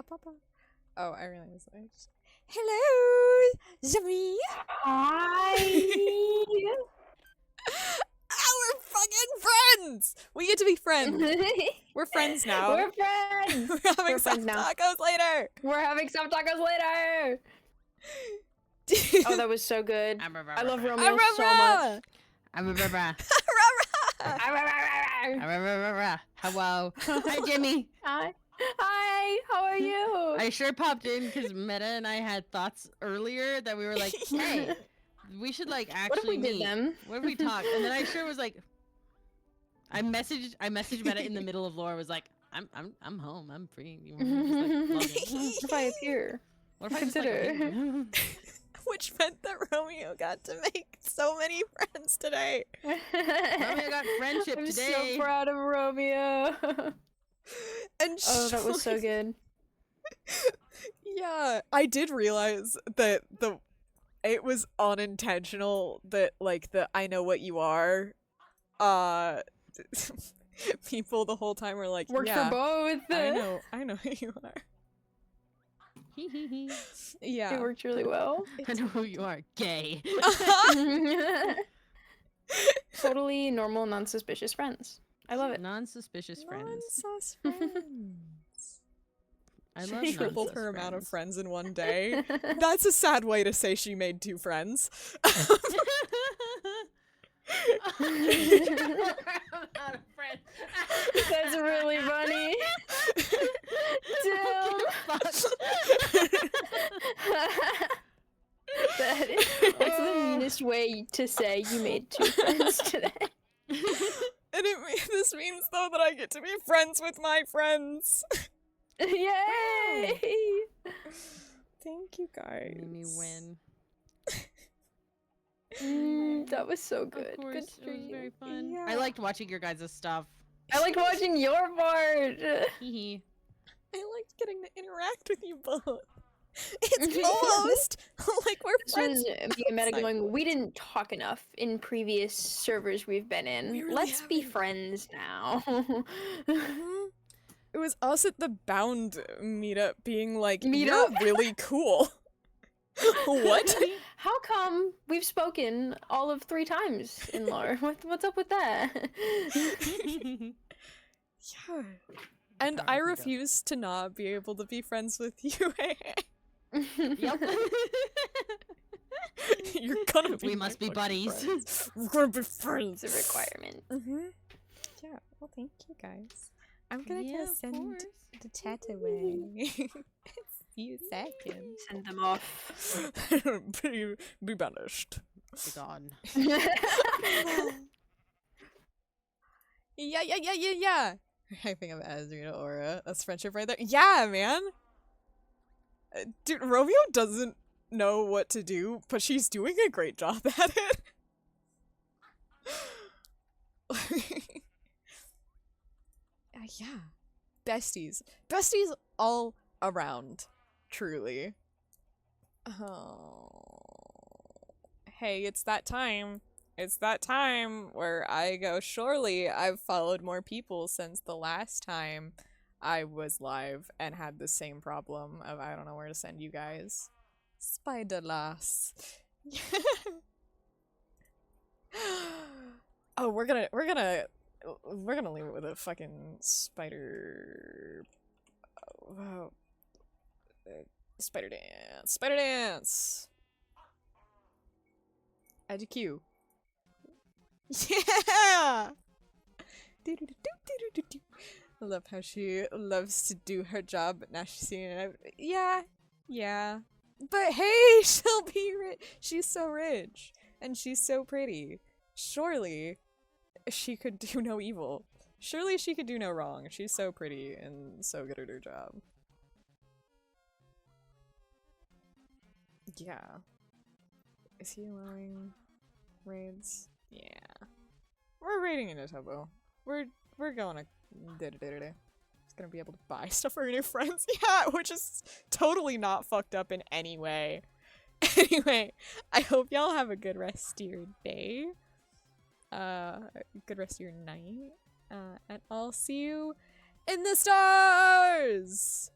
Papa. Oh, I realized I just... Hello, Zami. Hi. We're fucking friends. We get to be friends. We're friends now. We're friends. We're having some friends now. tacos later. We're having some tacos later. Oh, that was so good. I love Romeo so much. Hello. Hi, Jimmy. Hi. Hi. How are you? I sure popped in because Meta and I had thoughts earlier that we were like, hey, we should like actually What if we did meet. them? What if we talk? And then I sure was like, I messaged Meta in the middle of lore. Was like, I'm home. I'm free. You want me to just, like, log in? What if I appear? What if I just, like, Consider. leave? Which meant that Romeo got to make so many friends today. Romeo got friendship I'm today. so proud of Romeo. And Oh, that was so good. Yeah, I did realize that it was unintentional that like the I know what you are people the whole time were like, Worked yeah, for both. I know who you are. Yeah. It worked really well. I know who you are. Gay. Totally normal, non-suspicious friends. I love it. Non-suspicious friends. Non-sus friends. I love She tripled non-sus her amount of friends. friends in one day. That's a sad way to say she made 2 friends. That's really funny. Damn. That's the meanest way to say you made 2 friends today. And this means though that I get to be friends with my friends. Yay! Thank you guys. Made me win. That was so good. Of course, Good it for was you. very fun. Yeah. I liked watching your guys' stuff. I liked watching your part. Hee I liked getting to interact with you both. It's almost like we're This friends. was me and Meta It's going, we didn't talk enough in previous servers we've been in. We really Let's be haven't. friends now. Mhm. It was us at the Bound meetup being like, Meetup? you're really cool. What? How come we've spoken all of 3 times in lore? What's up with that? Yeah. And I refuse to not be able to be friends with you. Yep. You're gonna be We my must be fucking buddies. friends. We're gonna be friends. It's a requirement. Yeah, well, thank you guys. I'm gonna Yeah, go of send course. the chat away. See you seconds. Send them off. be banished. Be gone. Yeah. I think I'm Azrina Aura. That's friendship right there. Yeah, man. Dude, Romeo doesn't know what to do, but she's doing a great job at it. Yeah. Besties. Besties all around. Truly. Oh. Hey, it's that time. It's that time where I go, surely I've followed more people since the last time I was live and had the same problem of I don't know where to send you guys. Spider lass. Oh, we're gonna leave it with a fucking spider. Oh, spider dance. Spider dance. Add a Q. Yeah. I love how she loves to do her job, but now she's seeing it. Yeah. But hey, she'll be rich. She's so rich, and she's so pretty. Surely, she could do no evil. Surely she could do no wrong. She's so pretty and so good at her job. Yeah. Is he allowing raids? Yeah. We're raiding in a Tobo. We're going to It's gonna be able to buy stuff for her new friends. Yeah, which is totally not fucked up in any way. Anyway, I hope y'all have a good rest of your day. Good rest of your night. And I'll see you in the stars!